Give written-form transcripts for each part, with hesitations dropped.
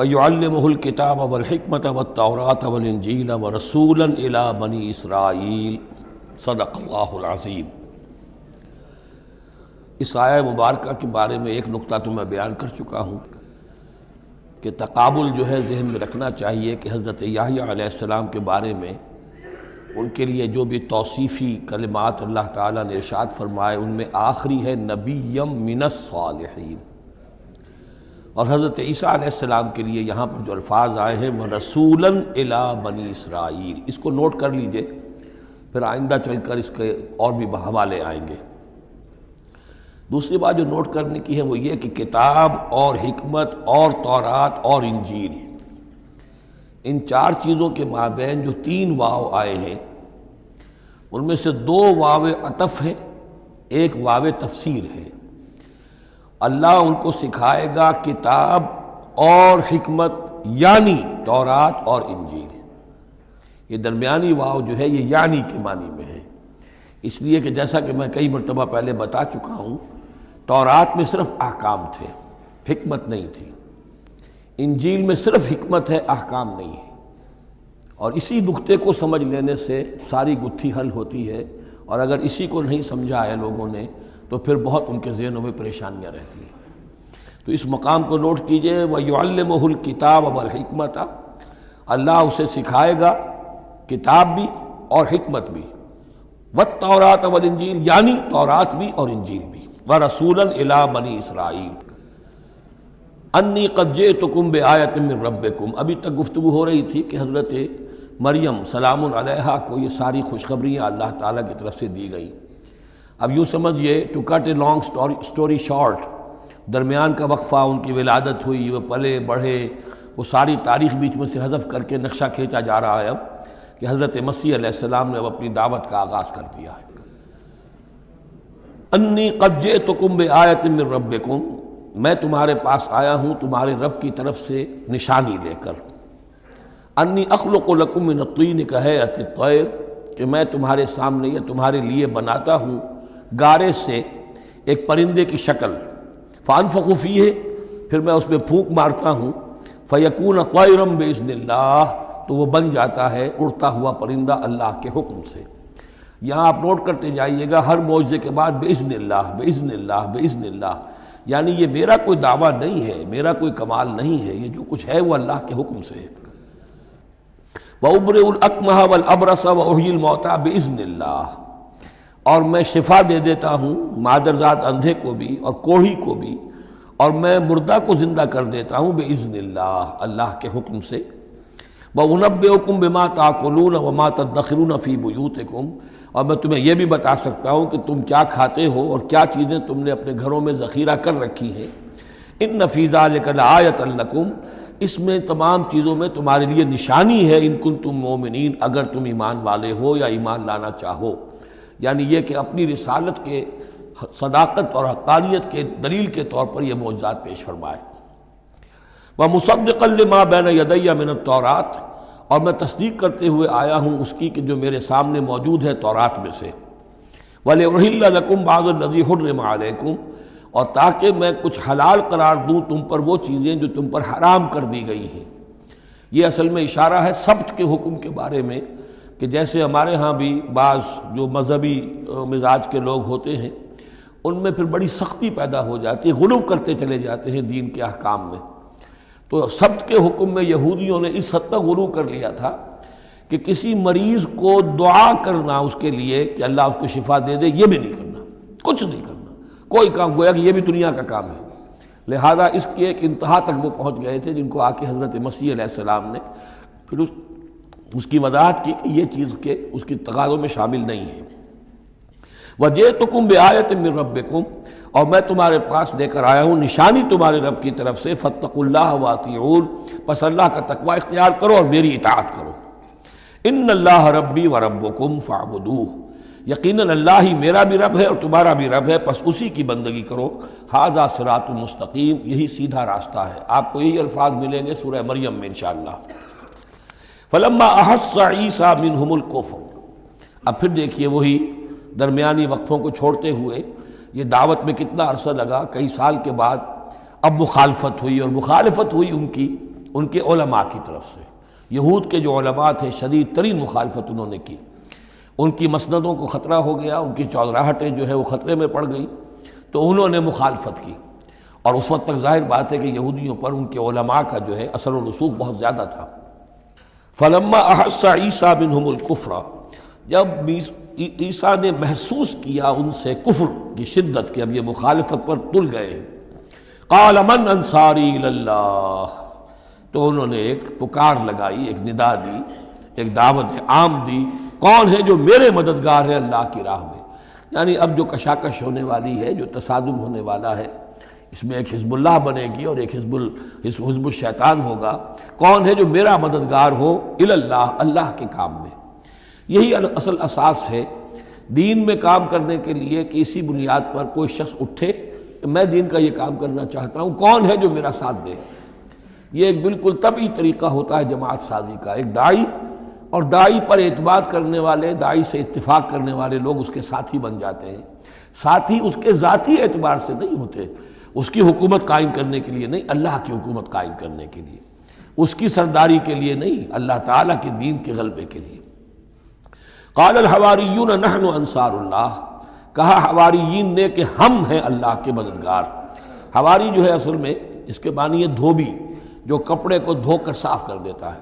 وَيُعَلِّمُهُ الْكِتَابَ وَالْحِكْمَةَ وَالتَّوْرَاةَ وَالْإِنْجِيلَ وَرَسُولًا إِلَىٰ بَنِي إِسْرَائِيلَ صدق اللہ العظیم۔ اس آیہ مبارکہ کے بارے میں ایک نقطہ تو میں بیان کر چکا ہوں کہ تقابل جو ہے ذہن میں رکھنا چاہیے کہ حضرت یحییٰ علیہ السلام کے بارے میں ان کے لیے جو بھی توصیفی کلمات اللہ تعالیٰ نے ارشاد فرمائے ان میں آخری ہے نبیم من الصالحین، اور حضرت عیسیٰ علیہ السلام کے لیے یہاں پر جو الفاظ آئے ہیں وَرَسُولًا إِلَىٰ بَنِي اسرائیل، اس کو نوٹ کر لیجئے، پھر آئندہ چل کر اس کے اور بھی حوالے آئیں گے۔ دوسری بات جو نوٹ کرنے کی ہے وہ یہ کہ کتاب اور حکمت اور تورات اور انجیل، ان چار چیزوں کے مابین جو تین واو آئے ہیں ان میں سے دو واو عطف ہیں، ایک واو تفسیر ہے۔ اللہ ان کو سکھائے گا کتاب اور حکمت، یعنی تورات اور انجیل۔ یہ درمیانی واو جو ہے یہ یعنی کے معنی میں ہے، اس لیے کہ جیسا کہ میں کئی مرتبہ پہلے بتا چکا ہوں، تورات میں صرف احکام تھے، حکمت نہیں تھی۔ انجیل میں صرف حکمت ہے، احکام نہیں ہے، اور اسی نقطے کو سمجھ لینے سے ساری گتھی حل ہوتی ہے، اور اگر اسی کو نہیں سمجھا ہے لوگوں نے تو پھر بہت ان کے ذہنوں میں پریشانیاں رہتی ہیں۔ تو اس مقام کو نوٹ کیجئے، وَيُعَلِّمُهُ الْكِتَابَ وَالْحِكْمَةَ، اللہ اسے سکھائے گا کتاب بھی اور حکمت بھی، وَالتَّوْرَاةَ وَالْإِنْجِيلَ، یعنی تورات بھی اور انجیل بھی، وَرَسُولًا إِلَىٰ بَنِي إِسْرَائِيلَ انی قد جئتکم بآیۃ من ربکم۔ ابھی تک گفتگو ہو رہی تھی کہ حضرت مریم سلام علیہا کو یہ ساری خوشخبریاں اللہ تعالیٰ کی طرف سے دی گئیں۔ اب یوں سمجھئے، to cut a long story short, درمیان کا وقفہ، ان کی ولادت ہوئی، وہ پلے بڑھے، وہ ساری تاریخ بیچ میں سے حذف کر کے نقشہ کھینچا جا رہا ہے اب کہ حضرت مسیح علیہ السلام نے اب اپنی دعوت کا آغاز کر دیا ہے۔ انی قد جئتکم بآیۃ من ربکم، میں تمہارے پاس آیا ہوں تمہارے رب کی طرف سے نشانی لے کر۔ انی اخلق لکم من الطین کہیئۃ الطیر، کہ میں تمہارے سامنے یا تمہارے لیے بناتا ہوں گارے سے ایک پرندے کی شکل، فانفخ فیہ، پھر میں اس میں پھونک مارتا ہوں، فیکون طیرا باذن اللہ، تو وہ بن جاتا ہے اڑتا ہوا پرندہ اللہ کے حکم سے۔ یہاں آپ نوٹ کرتے جائیے گا، ہر معجزے کے بعد باذن اللہ باذن اللہ باذن اللہ، یعنی یہ میرا کوئی دعویٰ نہیں ہے، میرا کوئی کمال نہیں ہے، یہ جو کچھ ہے وہ اللہ کے حکم سے ہے۔ وَأُبْرِئُ الْأَكْمَحَ وَالْأَبْرَصَ وَأُحْيِي الْمَوْتَىٰ بِإِذْنِ اللَّهِ، اور میں شفا دے دیتا ہوں مادرزاد اندھے کو بھی اور کوڑھی کو بھی، اور میں مردہ کو زندہ کر دیتا ہوں بِإِذْنِ اللَّهِ، اللہ کے حکم سے۔ وَأُنَبِّئُكُم بِمَا تَأْكُلُونَ وَمَا تَدَّخِرُونَ فِي بُيُوتِكُم، اور میں تمہیں یہ بھی بتا سکتا ہوں کہ تم کیا کھاتے ہو اور کیا چیزیں تم نے اپنے گھروں میں ذخیرہ کر رکھی ہیں۔ إِنَّ فِي ذَلِكَ لَآیَةً لَکُم، اس میں تمام چیزوں میں تمہارے لیے نشانی ہے، ان کنتم مؤمنین، اگر تم ایمان والے ہو یا ایمان لانا چاہو، یعنی یہ کہ اپنی رسالت کے صداقت اور حقانیت کے دلیل کے طور پر یہ معجزات پیش فرمائے۔ وَمُصَدِّقًا لِمَا بَيْنَ يَدَيَّ مِنَ التَّوْرَاةِ، اور میں تصدیق کرتے ہوئے آیا ہوں اس کی کہ جو میرے سامنے موجود ہے تورات میں سے۔ وَلِأُحِلَّ لَكُم بَعْضَ الَّذِي حُرِّمَ عَلَيْكُمْ، اور تاکہ میں کچھ حلال قرار دوں تم پر وہ چیزیں جو تم پر حرام کر دی گئی ہیں۔ یہ اصل میں اشارہ ہے سبت کے حکم کے بارے میں، کہ جیسے ہمارے ہاں بھی بعض جو مذہبی مزاج کے لوگ ہوتے ہیں ان میں پھر بڑی سختی پیدا ہو جاتی ہے، غلو کرتے چلے جاتے ہیں دین کے احکام میں۔ تو سبت کے حکم میں یہودیوں نے اس حد تک غلو کر لیا تھا کہ کسی مریض کو دعا کرنا اس کے لیے کہ اللہ اس کو شفا دے دے، یہ بھی نہیں کرنا، کچھ نہیں کرنا، کوئی کام، گویا کہ یہ بھی دنیا کا کام ہے۔ لہذا اس کی ایک انتہا تک وہ پہنچ گئے تھے جن کو آ کے حضرت مسیح علیہ السلام نے پھر اس کی وضاحت کی کہ یہ چیز کے اس کی تقاضوں میں شامل نہیں ہے۔ وَجِئْتُكُم بِآیَةٍ مِّن رَبِّكُم، اور میں تمہارے پاس لے کر آیا ہوں نشانی تمہارے رب کی طرف سے، فَاتَّقُوا اللَّهَ وَأَطِیعُونِ، پس اللہ کا تقوی اختیار کرو اور میری اطاعت کرو۔ إِنَّ اللَّهَ رَبِّي وَرَبُّكُمْ فَاعْبُدُوهُ، یقیناً اللہ ہی میرا بھی رب ہے اور تمہارا بھی رب ہے، پس اسی کی بندگی کرو۔ ھذا صراط مستقیم، یہی سیدھا راستہ ہے۔ آپ کو یہی الفاظ ملیں گے سورہ مریم میں انشاءاللہ۔ فَلَمَّا أَحَسَّ عِیسیٰ مِنْهُمُ الْکُفْرَ، اب پھر دیکھیے وہی درمیانی وقفوں کو چھوڑتے ہوئے یہ دعوت میں کتنا عرصہ لگا، کئی سال کے بعد اب مخالفت ہوئی، اور مخالفت ہوئی ان کی ان کے علماء کی طرف سے۔ یہود کے جو علماء تھے شدید ترین مخالفت انہوں نے کی، ان کی مسندوں کو خطرہ ہو گیا، ان کی چودراہٹیں جو ہے وہ خطرے میں پڑ گئی، تو انہوں نے مخالفت کی۔ اور اس وقت تک ظاہر بات ہے کہ یہودیوں پر ان کے علماء کا جو ہے اثر و رسوخ بہت زیادہ تھا۔ فلما احس عیسیٰ منہم الکفر، جب عیسیٰ نے محسوس کیا ان سے کفر کی شدت کہ اب یہ مخالفت پر تل گئے ہیں، قال من انصاری الی اللہ، تو انہوں نے ایک پکار لگائی، ایک ندا دی، ایک دعوت عام دی، کون ہے جو میرے مددگار ہے اللہ کی راہ میں؟ یعنی اب جو کشاکش ہونے والی ہے، جو تصادم ہونے والا ہے، اس میں ایک حزب اللہ بنے گی اور ایک حزب الشیطان ہوگا، کون ہے جو میرا مددگار ہو الی اللہ، اللہ کے کام میں۔ یہی اصل اساس ہے دین میں کام کرنے کے لیے کہ اسی بنیاد پر کوئی شخص اٹھے کہ میں دین کا یہ کام کرنا چاہتا ہوں، کون ہے جو میرا ساتھ دے۔ یہ ایک بالکل طبعی طریقہ ہوتا ہے جماعت سازی کا، ایک داعی اور داعی پر اعتماد کرنے والے، داعی سے اتفاق کرنے والے لوگ اس کے ساتھی بن جاتے ہیں۔ ساتھی اس کے ذاتی اعتبار سے نہیں ہوتے، اس کی حکومت قائم کرنے کے لیے نہیں، اللہ کی حکومت قائم کرنے کے لیے، اس کی سرداری کے لیے نہیں، اللہ تعالیٰ کے دین کے غلبے کے لیے۔ قال الحواریون نحن انصار اللہ، کہا حواریین نے کہ ہم ہیں اللہ کے مددگار۔ حواری جو ہے اصل میں اس کے معنی ہے دھوبی، جو کپڑے کو دھو کر صاف کر دیتا ہے۔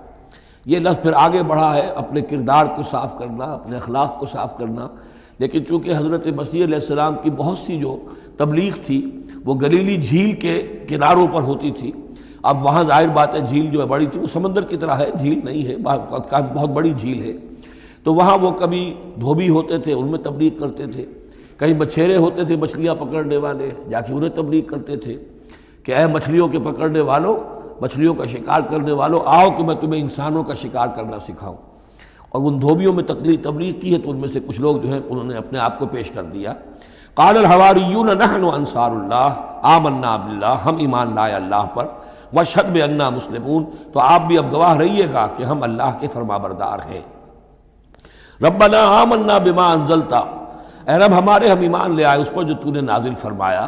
یہ لفظ پھر آگے بڑھا ہے اپنے کردار کو صاف کرنا، اپنے اخلاق کو صاف کرنا، لیکن چونکہ حضرت مسیح علیہ السلام کی بہت سی جو تبلیغ تھی وہ گلیلی جھیل کے کناروں پر ہوتی تھی، اب وہاں ظاہر بات ہے جھیل جو ہے بڑی تھی، وہ سمندر کی طرح ہے، جھیل نہیں ہے، بہت بڑی جھیل ہے، تو وہاں وہ کبھی دھوبی ہوتے تھے، ان میں تبلیغ کرتے تھے، کہیں مچھیرے ہوتے تھے مچھلیاں پکڑنے والے، جا کے انہیں تبلیغ کرتے تھے کہ اے مچھلیوں کے پکڑنے والوں، مچھلیوں کا شکار کرنے والوں، آؤ کہ میں تمہیں انسانوں کا شکار کرنا سکھاؤں۔ اور ان دھوبیوں میں تبلیغ کی ہے، تو ان میں سے کچھ لوگ جو ہیں انہوں نے اپنے آپ کو پیش کر دیا۔ قال الحواریون نحن انصار اللہ آمنا باللہ، ہم ایمان لائے اللہ پر، واشہد بأننا مسلمون، تو آپ بھی اب گواہ رہیے گا کہ ہم اللہ کے فرمانبردار ہیں۔ ربنا آمنا بما انزلت، اے رب ہمارے ہم ایمان لے آئے اس پر جو تو نے نازل فرمایا،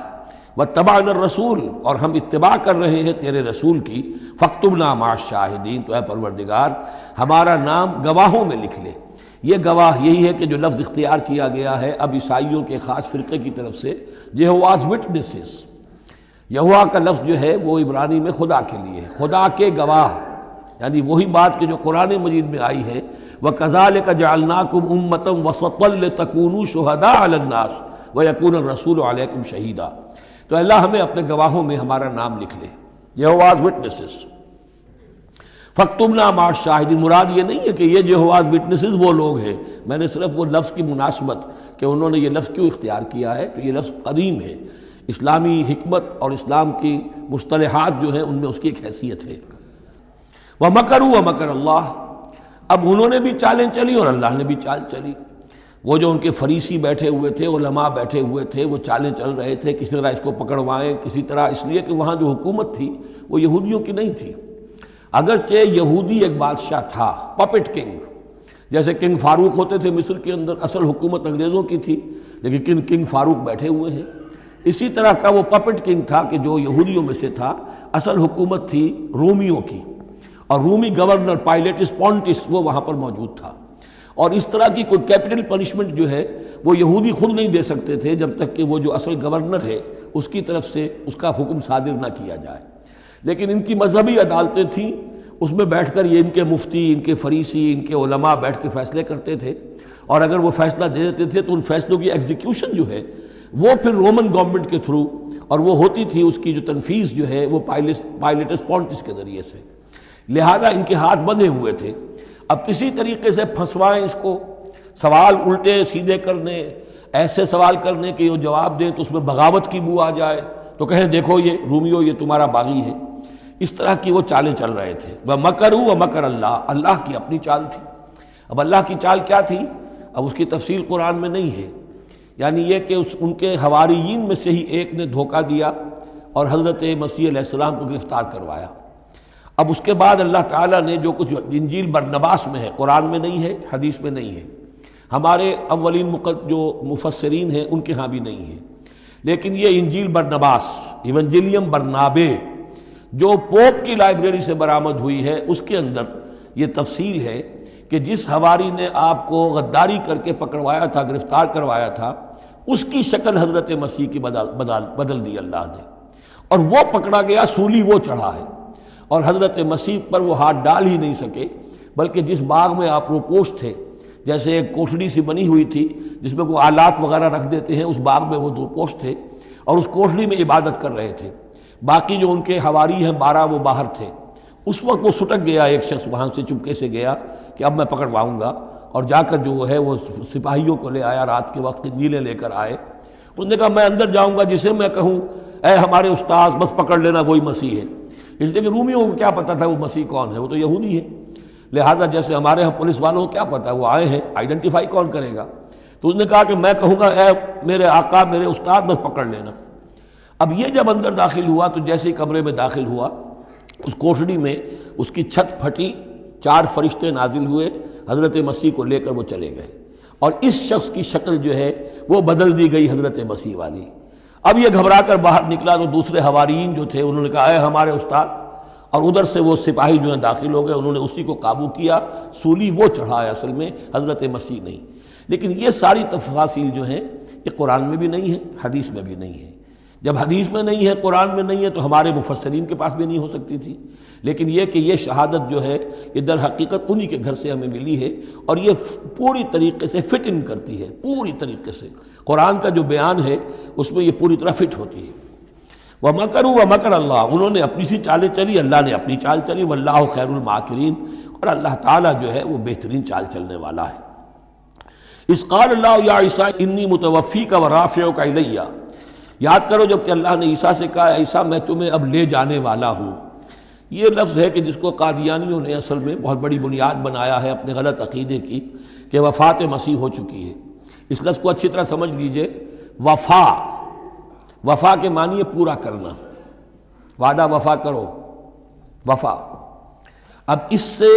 واتبعنا الرسول، اور ہم اتباع کر رہے ہیں تیرے رسول کی، فاکتبنا مع الشاہدین، تو اے پروردگار ہمارا نام گواہوں میں لکھ لے۔ یہ گواہ یہی ہے کہ جو لفظ اختیار کیا گیا ہے اب عیسائیوں کے خاص فرقے کی طرف سے، یہواز وٹنسز، یہوا کا لفظ جو ہے وہ عبرانی میں خدا کے لیے، خدا کے گواہ، یعنی وہی بات کہ جو قرآن مجید میں آئی ہے، وَكَذَلِكَ جَعَلْنَاكُمْ أُمَّةً وَسَطًا لِتَكُونُوا شُهَدَاءَ عَلَى النَّاسِ وَيَكُونَ الرَّسُولُ عَلَيْكُمْ شَهِيدًا، تو اللہ ہمیں اپنے گواہوں میں ہمارا نام لکھ لے، یہواز وٹنسز۔ فَاكْتُبْنَا مَعَ الشَّاهِدِينَ، مراد یہ نہیں ہے کہ یہ یہواز وٹنسز وہ لوگ ہیں، میں نے صرف وہ لفظ کی مناسبت کہ انہوں نے یہ لفظ کیوں اختیار کیا ہے کہ یہ لفظ قدیم ہے، اسلامی حکمت اور اسلام کی مصطلحات جو ہیں ان میں اس کی ایک حیثیت ہے۔ وَمَكَرُوا وَمَكَرَ اللَّهُ، اب انہوں نے بھی چالیں چلی اور اللہ نے بھی چال چلی۔ وہ جو ان کے فریسی بیٹھے ہوئے تھے، علماء بیٹھے ہوئے تھے، وہ چالیں چل رہے تھے کسی طرح اس کو پکڑوائیں، کسی طرح، اس لیے کہ وہاں جو حکومت تھی وہ یہودیوں کی نہیں تھی، اگرچہ یہودی ایک بادشاہ تھا، پپٹ کنگ، جیسے کنگ فاروق ہوتے تھے مصر کے اندر، اصل حکومت انگریزوں کی تھی لیکن کنگ فاروق بیٹھے ہوئے ہیں، اسی طرح کا وہ پپٹ کنگ تھا کہ جو یہودیوں میں سے تھا، اصل حکومت تھی رومیوں کی، اور رومی گورنر پائلیٹس پونٹس وہ وہاں پر موجود تھا، اور اس طرح کی کوئی کیپٹل پنشمنٹ جو ہے وہ یہودی خود نہیں دے سکتے تھے جب تک کہ وہ جو اصل گورنر ہے اس کی طرف سے اس کا حکم صادر نہ کیا جائے، لیکن ان کی مذہبی عدالتیں تھیں، اس میں بیٹھ کر یہ ان کے مفتی، ان کے فریسی، ان کے علماء بیٹھ کے فیصلے کرتے تھے، اور اگر وہ فیصلہ دے دیتے تھے تو ان فیصلوں کی ایگزیکیوشن جو ہے وہ پھر رومن گورنمنٹ کے تھرو، اور وہ ہوتی تھی اس کی جو تنفیذ جو ہے وہ پائلیٹس پونٹس کے ذریعے سے، لہذا ان کے ہاتھ بندھے ہوئے تھے۔ اب کسی طریقے سے پھنسوائیں اس کو، سوال الٹے سیدھے کرنے، ایسے سوال کرنے کہ وہ جواب دیں تو اس میں بغاوت کی بو آ جائے، تو کہیں دیکھو یہ رومیو یہ تمہارا باغی ہے، اس طرح کی وہ چالیں چل رہے تھے۔ وَمَكَرُوا وَمَكَرَ اللَّهُ، اللہ کی اپنی چال تھی۔ اب اللہ کی چال کیا تھی، اب اس کی تفصیل قرآن میں نہیں ہے، یعنی یہ کہ ان کے حواریین میں سے ہی ایک نے دھوکہ دیا اور حضرت مسیح علیہ السلام کو گرفتار کروایا۔ اب اس کے بعد اللہ تعالیٰ نے جو کچھ انجیل برنباس میں ہے، قرآن میں نہیں ہے، حدیث میں نہیں ہے، ہمارے اولین جو مفسرین ہیں ان کے ہاں بھی نہیں ہے، لیکن یہ انجیل برنباس، ایونجیلیم برنابے، جو پوپ کی لائبریری سے برآمد ہوئی ہے اس کے اندر یہ تفصیل ہے کہ جس حواری نے آپ کو غداری کر کے پکڑوایا تھا، گرفتار کروایا تھا، اس کی شکل حضرت مسیح کی بدل دی اللہ نے، اور وہ پکڑا گیا، سولی وہ چڑھا ہے، اور حضرت مسیح پر وہ ہاتھ ڈال ہی نہیں سکے، بلکہ جس باغ میں آپ روپوش تھے، جیسے ایک کوٹھڑی سی بنی ہوئی تھی جس میں کوئی آلات وغیرہ رکھ دیتے ہیں، اس باغ میں وہ روپوش تھے اور اس کوٹھڑی میں عبادت کر رہے تھے، باقی جو ان کے حواری ہیں 12 وہ باہر تھے۔ اس وقت وہ سٹک گیا، ایک شخص وہاں سے چپکے سے گیا کہ اب میں پکڑواؤں گا، اور جا کر جو ہے وہ سپاہیوں کو لے آیا، رات کے وقت نیلے لے کر آئے۔ اس نے کہا میں اندر جاؤں گا، جسے میں کہوں اے ہمارے استاذ بس پکڑ لینا وہی مسیح ہے، اس لیے کہ رومیوں کو کیا پتہ تھا وہ مسیح کون ہے، وہ تو یہودی ہے، لہذا جیسے ہمارے ہاں پولیس والوں کو کیا پتہ وہ آئے ہیں، آئیڈینٹیفائی کون کرے گا۔ تو اس نے کہا کہ میں کہوں گا اے میرے آقا، میرے استاد بس پکڑ لینا۔ اب یہ جب اندر داخل ہوا تو جیسے ہی کمرے میں داخل ہوا، اس کوٹھڑی میں اس کی چھت پھٹی، 4 فرشتے نازل ہوئے، حضرت مسیح کو لے کر وہ چلے گئے، اور اس شخص کی شکل جو ہے وہ بدل دی گئی حضرت مسیح والی۔ اب یہ گھبرا کر باہر نکلا تو دوسرے حواریین جو تھے انہوں نے کہا اے ہمارے استاد، اور ادھر سے وہ سپاہی جو ہیں داخل ہو گئے، انہوں نے اسی کو قابو کیا، سولی وہ چڑھا ہے اصل میں، حضرت مسیح نہیں۔ لیکن یہ ساری تفاصیل جو ہیں یہ قرآن میں بھی نہیں ہے، حدیث میں بھی نہیں ہے۔ جب حدیث میں نہیں ہے، قرآن میں نہیں ہے، تو ہمارے مفسرین کے پاس بھی نہیں ہو سکتی تھی۔ لیکن یہ کہ یہ شہادت جو ہے یہ در حقیقت انہی کے گھر سے ہمیں ملی ہے، اور یہ پوری طریقے سے فٹ ان کرتی ہے، پوری طریقے سے قرآن کا جو بیان ہے اس میں یہ پوری طرح فٹ ہوتی ہے۔ وَمَكَرُوا وَمَكَرَ اللَّهُ، انہوں نے اپنی سی چالیں چلی، اللہ نے اپنی چال چلی، وَاللَّهُ خَيْرُ الْمَاكِرِينَ، اور اللہ تعالیٰ جو ہے وہ بہترین چال چلنے والا ہے۔ اِذْ قَالَ اللَّهُ يَا عِيسَىٰ إِنِّي مُتَوَفِّيكَ وَرَافِعُكَ إِلَيَّ، یاد کرو جب کہ اللہ نے عیسیٰ سے کہا عیسیٰ میں تمہیں اب لے جانے والا ہوں۔ یہ لفظ ہے کہ جس کو قادیانیوں نے اصل میں بہت بڑی بنیاد بنایا ہے اپنے غلط عقیدے کی، کہ وفات مسیح ہو چکی ہے۔ اس لفظ کو اچھی طرح سمجھ لیجئے، وفا کے معنی ہے پورا کرنا، وعدہ وفا کرو، وفا۔ اب اس سے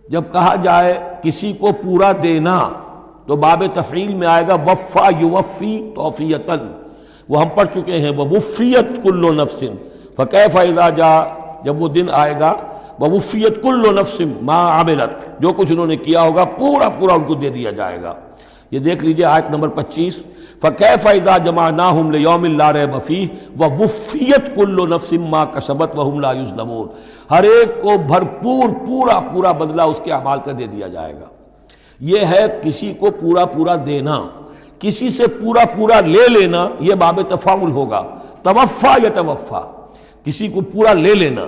جب کہا جائے کسی کو پورا دینا تو باب تفعیل میں آئے گا وفا یوفی توفیتاً، وہ ہم پڑھ چکے ہیں، ووفیت کل نفس فکیف اذا جاء، جب وہ دن آئے گا ووفیت کل نفس ما عملت، جو کچھ انہوں نے کیا ہوگا پورا پورا ان کو دے دیا جائے گا۔ یہ دیکھ لیجئے آیت نمبر 25، فکیف اذا جمعناہم لیوم لا ریب فیہ ووفیت کل نفس ما کسبت وہم لا یظلمون، ہر ایک کو بھرپور پورا پورا بدلہ اس کے اعمال کا دے دیا جائے گا۔ یہ ہے کسی کو پورا پورا دینا، کسی سے پورا پورا لے لینا، یہ باب تفاعل ہوگا، توفا یا توفا، کسی کو پورا لے لینا،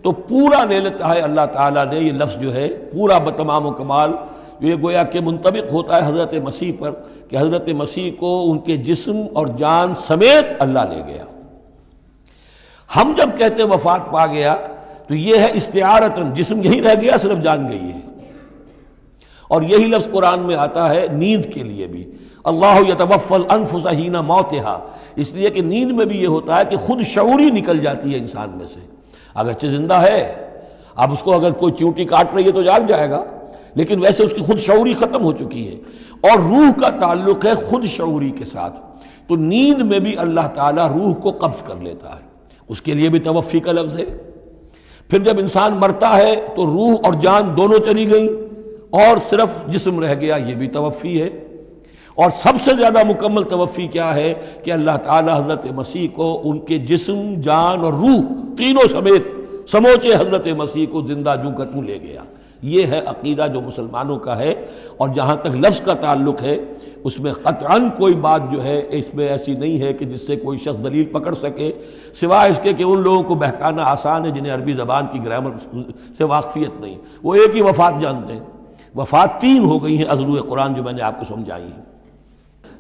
تو پورا لے لیتا ہے اللہ تعالیٰ نے۔ یہ لفظ جو ہے پورا بتمام و کمال، یہ گویا کہ منطبق ہوتا ہے حضرت مسیح پر، کہ حضرت مسیح کو ان کے جسم اور جان سمیت اللہ لے گیا۔ ہم جب کہتے وفات پا گیا تو یہ ہے استعارتاً، جسم یہی رہ گیا، صرف جان گئی ہے۔ اور یہی لفظ قرآن میں آتا ہے نیند کے لیے بھی، اللہ یتوفی الانفس حین موتہا، اس لیے کہ نیند میں بھی یہ ہوتا ہے کہ خود شعوری نکل جاتی ہے انسان میں سے، اگرچہ زندہ ہے، اب اس کو اگر کوئی چیونٹی کاٹ رہی ہے تو جاگ جائے گا، لیکن ویسے اس کی خود شعوری ختم ہو چکی ہے، اور روح کا تعلق ہے خود شعوری کے ساتھ، تو نیند میں بھی اللہ تعالیٰ روح کو قبض کر لیتا ہے، اس کے لیے بھی توفی کا لفظ ہے۔ پھر جب انسان مرتا ہے تو روح اور جان دونوں چلی گئیں اور صرف جسم رہ گیا، یہ بھی توفی ہے۔ اور سب سے زیادہ مکمل توفی کیا ہے کہ اللہ تعالیٰ حضرت مسیح کو ان کے جسم، جان اور روح تینوں سمیت سموچے حضرت مسیح کو زندہ جو کا توں لے گیا۔ یہ ہے عقیدہ جو مسلمانوں کا ہے، اور جہاں تک لفظ کا تعلق ہے اس میں قطعاً کوئی بات جو ہے اس میں ایسی نہیں ہے کہ جس سے کوئی شخص دلیل پکڑ سکے، سوائے اس کے کہ ان لوگوں کو بہکانا آسان ہے جنہیں عربی زبان کی گرامر سے واقفیت نہیں، وہ ایک ہی وفات جانتے ہیں۔ وفات 3 ہو گئی ہیں اضروء قرآن جو میں نے آپ کو سمجھائی ہیں۔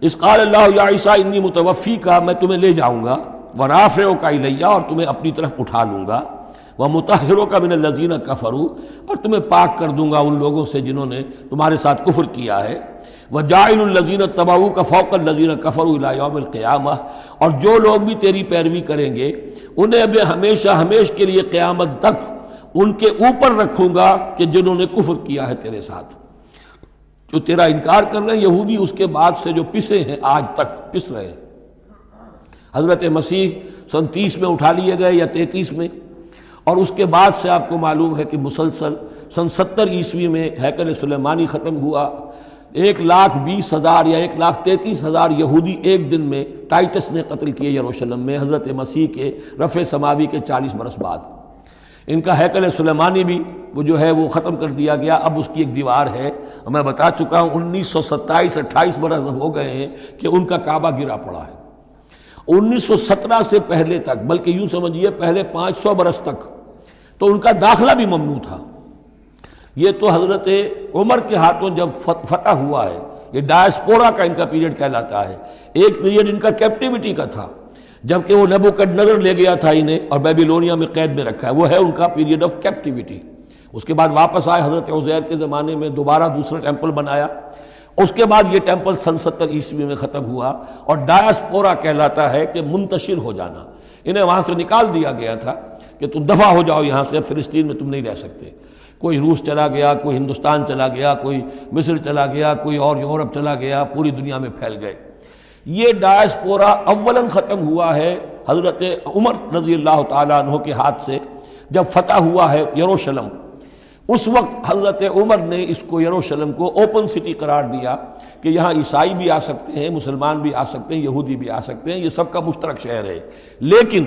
اس قال اللہ یا عیسیٰ انی متوفیک، میں تمہیں لے جاؤں گا، ورافعک الیہ، اور تمہیں اپنی طرف اٹھا لوں گا، ومطہرک من الذین کفروا، اور تمہیں پاک کر دوں گا ان لوگوں سے جنہوں نے تمہارے ساتھ کفر کیا ہے، وجاعل الذین اتبعوک فوق الذین کفروا الی یوم القیامہ، اور جو لوگ بھی تیری پیروی کریں گے انہیں اب ہمیشہ ہمیش کے لیے قیامت تک ان کے اوپر رکھوں گا کہ جنہوں نے کفر کیا ہے تیرے ساتھ، جو تیرا انکار کر رہے ہیں یہودی، اس کے بعد سے جو پسے ہیں آج تک پس رہے ہیں۔ حضرت مسیح سن 30 میں اٹھا لیے گئے یا 33 میں، اور اس کے بعد سے آپ کو معلوم ہے کہ مسلسل سن 70 عیسوی میں ہیکل سلیمانی ختم ہوا، 1,20,000 یا 1,33,000 یہودی ایک دن میں ٹائٹس نے قتل کیے یروشلم میں حضرت مسیح کے رفع سماوی کے 40 برس بعد۔ ان کا ہیکل سلیمانی بھی وہ جو ہے وہ ختم کر دیا گیا، اب اس کی ایک دیوار ہے، میں بتا چکا ہوں 1927-28 برس ہو گئے ہیں کہ ان کا کعبہ گرا پڑا ہے۔ 1917 سے پہلے تک، بلکہ یوں سمجھیے پہلے 500 برس تک تو ان کا داخلہ بھی ممنوع تھا۔ یہ تو حضرت عمر کے ہاتھوں جب فتح ہوا ہے، یہ ڈائسپورا کا ان کا پیریڈ کہلاتا ہے۔ ایک پیریڈ ان کا کیپٹیوٹی کا تھا، جبکہ وہ نبوکدنضر لے گیا تھا انہیں اور بیبیلونیا میں قید میں رکھا ہے، وہ ہے ان کا پیریڈ آف کیپٹیوٹی۔ اس کے بعد واپس آئے حضرت عزیر کے زمانے میں، دوبارہ دوسرا ٹیمپل بنایا، اس کے بعد یہ ٹیمپل سن 70 عیسوی میں ختم ہوا، اور ڈائسپورا کہلاتا ہے کہ منتشر ہو جانا۔ انہیں وہاں سے نکال دیا گیا تھا کہ تم دفع ہو جاؤ یہاں سے، اب فلسطین میں تم نہیں رہ سکتے۔ کوئی روس چلا گیا، کوئی ہندوستان چلا گیا، کوئی مصر چلا گیا، کوئی اور یورپ چلا گیا، پوری دنیا میں پھیل گئے۔ یہ ڈائسپورا اولاً ختم ہوا ہے حضرت عمر رضی اللہ تعالیٰ عنہ کے ہاتھ سے، جب فتح ہوا ہے یروشلم۔ اس وقت حضرت عمر نے اس کو یروشلم کو اوپن سٹی قرار دیا کہ یہاں عیسائی بھی آ سکتے ہیں، مسلمان بھی آ سکتے ہیں، یہودی بھی آ سکتے ہیں، یہ سب کا مشترک شہر ہے۔ لیکن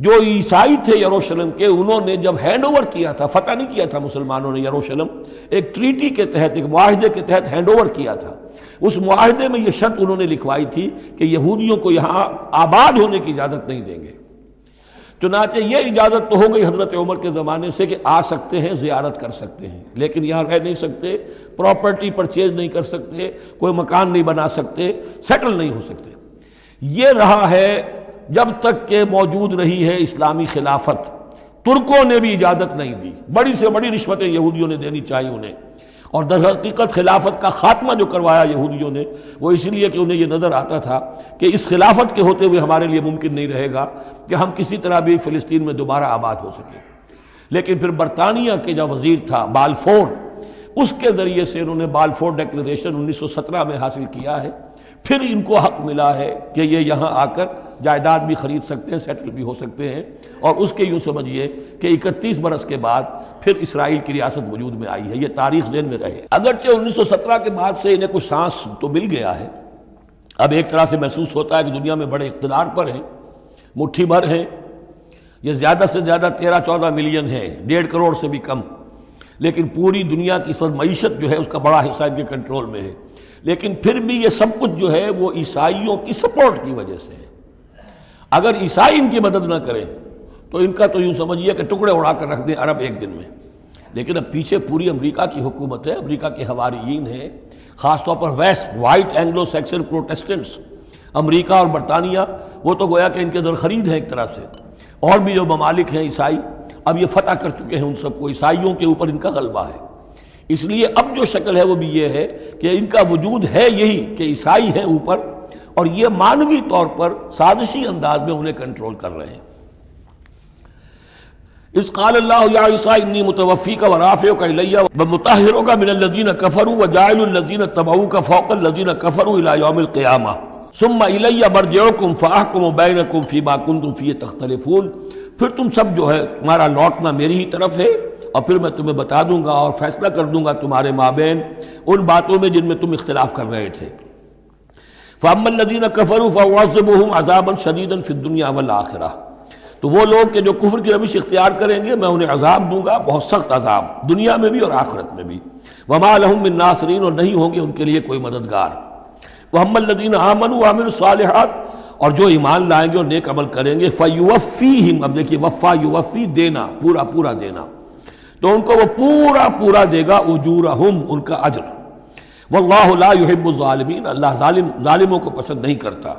جو عیسائی تھے یروشلم کے، انہوں نے جب ہینڈ اوور کیا تھا، فتح نہیں کیا تھا مسلمانوں نے یروشلم، ایک ٹریٹی کے تحت، ایک معاہدے کے تحت ہینڈ اوور کیا تھا۔ اس معاہدے میں یہ شرط انہوں نے لکھوائی تھی کہ یہودیوں کو یہاں آباد ہونے کی اجازت نہیں دیں گے۔ چنانچہ یہ اجازت تو ہو گئی حضرت عمر کے زمانے سے کہ آ سکتے ہیں، زیارت کر سکتے ہیں، لیکن یہاں رہ نہیں سکتے، پراپرٹی پرچیز نہیں کر سکتے، کوئی مکان نہیں بنا سکتے، سیٹل نہیں ہو سکتے۔ یہ رہا ہے جب تک کہ موجود رہی ہے اسلامی خلافت۔ ترکوں نے بھی اجازت نہیں دی، بڑی سے بڑی رشوتیں یہودیوں نے دینی چاہیے انہیں، اور در حقیقت خلافت کا خاتمہ جو کروایا یہودیوں نے وہ اس لیے کہ انہیں یہ نظر آتا تھا کہ اس خلافت کے ہوتے ہوئے ہمارے لیے ممکن نہیں رہے گا کہ ہم کسی طرح بھی فلسطین میں دوبارہ آباد ہو سکیں۔ لیکن پھر برطانیہ کے جو وزیر تھا بالفور، اس کے ذریعے سے انہوں نے بالفور ڈیکلریشن 1917 میں حاصل کیا ہے۔ پھر ان کو حق ملا ہے کہ یہ یہاں آ کر جائیداد بھی خرید سکتے ہیں، سیٹل بھی ہو سکتے ہیں، اور اس کے یوں سمجھیے کہ 31 برس کے بعد پھر اسرائیل کی ریاست وجود میں آئی ہے۔ یہ تاریخ ذہن میں رہے۔ اگرچہ 1917 کے بعد سے انہیں کچھ سانس تو مل گیا ہے، اب ایک طرح سے محسوس ہوتا ہے کہ دنیا میں بڑے اقتدار پر ہیں، مٹھی بھر ہیں، یہ زیادہ سے زیادہ 13-14 ملین ہے، 1.5 کروڑ سے بھی کم، لیکن پوری دنیا کی معیشت جو ہے اس کا بڑا حصہ ان کے کنٹرول میں ہے۔ لیکن پھر بھی یہ سب کچھ جو ہے وہ عیسائیوں کی سپورٹ کی وجہ سے ہے۔ اگر عیسائی ان کی مدد نہ کریں تو ان کا تو یوں سمجھیے کہ ٹکڑے اڑا کر رکھ دیں عرب ایک دن میں۔ لیکن اب پیچھے پوری امریکہ کی حکومت ہے، امریکہ کے حواریین ہیں، خاص طور پر west white Anglo Saxon Protestants, امریکہ اور برطانیہ، وہ تو گویا کہ ان کے زرخرید ہیں ایک طرح سے، اور بھی جو ممالک ہیں عیسائی اب یہ فتح کر چکے ہیں ان سب کو، عیسائیوں کے اوپر ان کا غلبہ ہے۔ اس لیے اب جو شکل ہے وہ بھی یہ ہے کہ ان کا وجود ہے یہی کہ عیسائی ہیں اوپر، اور یہ معنوی طور پر سازشی انداز میں انہیں کنٹرول کر رہے ہیں۔ اذ قال اللہ یا عیسیٰ انی متوفیک ورافعک الی ومطہرک من الذین کفروا وجاعل الذین اتبعوک فوق الذین کفروا الی یوم القیامہ ثم الی مرجعکم فاحکم بینکم فیما کنتم فیہ تختلفون۔ پھر تم سب جو ہے تمہارا لوٹنا میری ہی طرف ہے، اور پھر میں تمہیں بتا دوں گا اور فیصلہ کر دوں گا تمہارے مابین ان باتوں میں جن میں تم اختلاف کر رہے تھے۔ فَأَمَّا الَّذِينَ كَفَرُوا فَأُعَذِّبُهُمْ عَذَابًا شَدِيدًا فِي الدُّنْيَا وَالْآخِرَةِ، تو وہ لوگ کہ جو کفر کی روش اختیار کریں گے میں انہیں عذاب دوں گا، بہت سخت عذاب، دنیا میں بھی اور آخرت میں بھی۔ وَمَا لَهُم مِّن نَاصِرِينَ، اور نہیں ہوں گے ان کے لیے کوئی مددگار۔ وَأَمَّا الَّذِينَ آمَنُوا وَعَمِلُوا الصَّالِحَاتِ، اور جو ایمان لائیں گے اور نیک عمل کریں گے، فَيُوَفِّيهِمْ، اب دیکھیے وفا یوفی دینا، پورا پورا دینا، تو ان کو وہ پورا پورا دے گا، اجورہم، ان کا اجر۔ واللہ لا یحب الظالمین، اللہ ظالموں کو پسند نہیں کرتا۔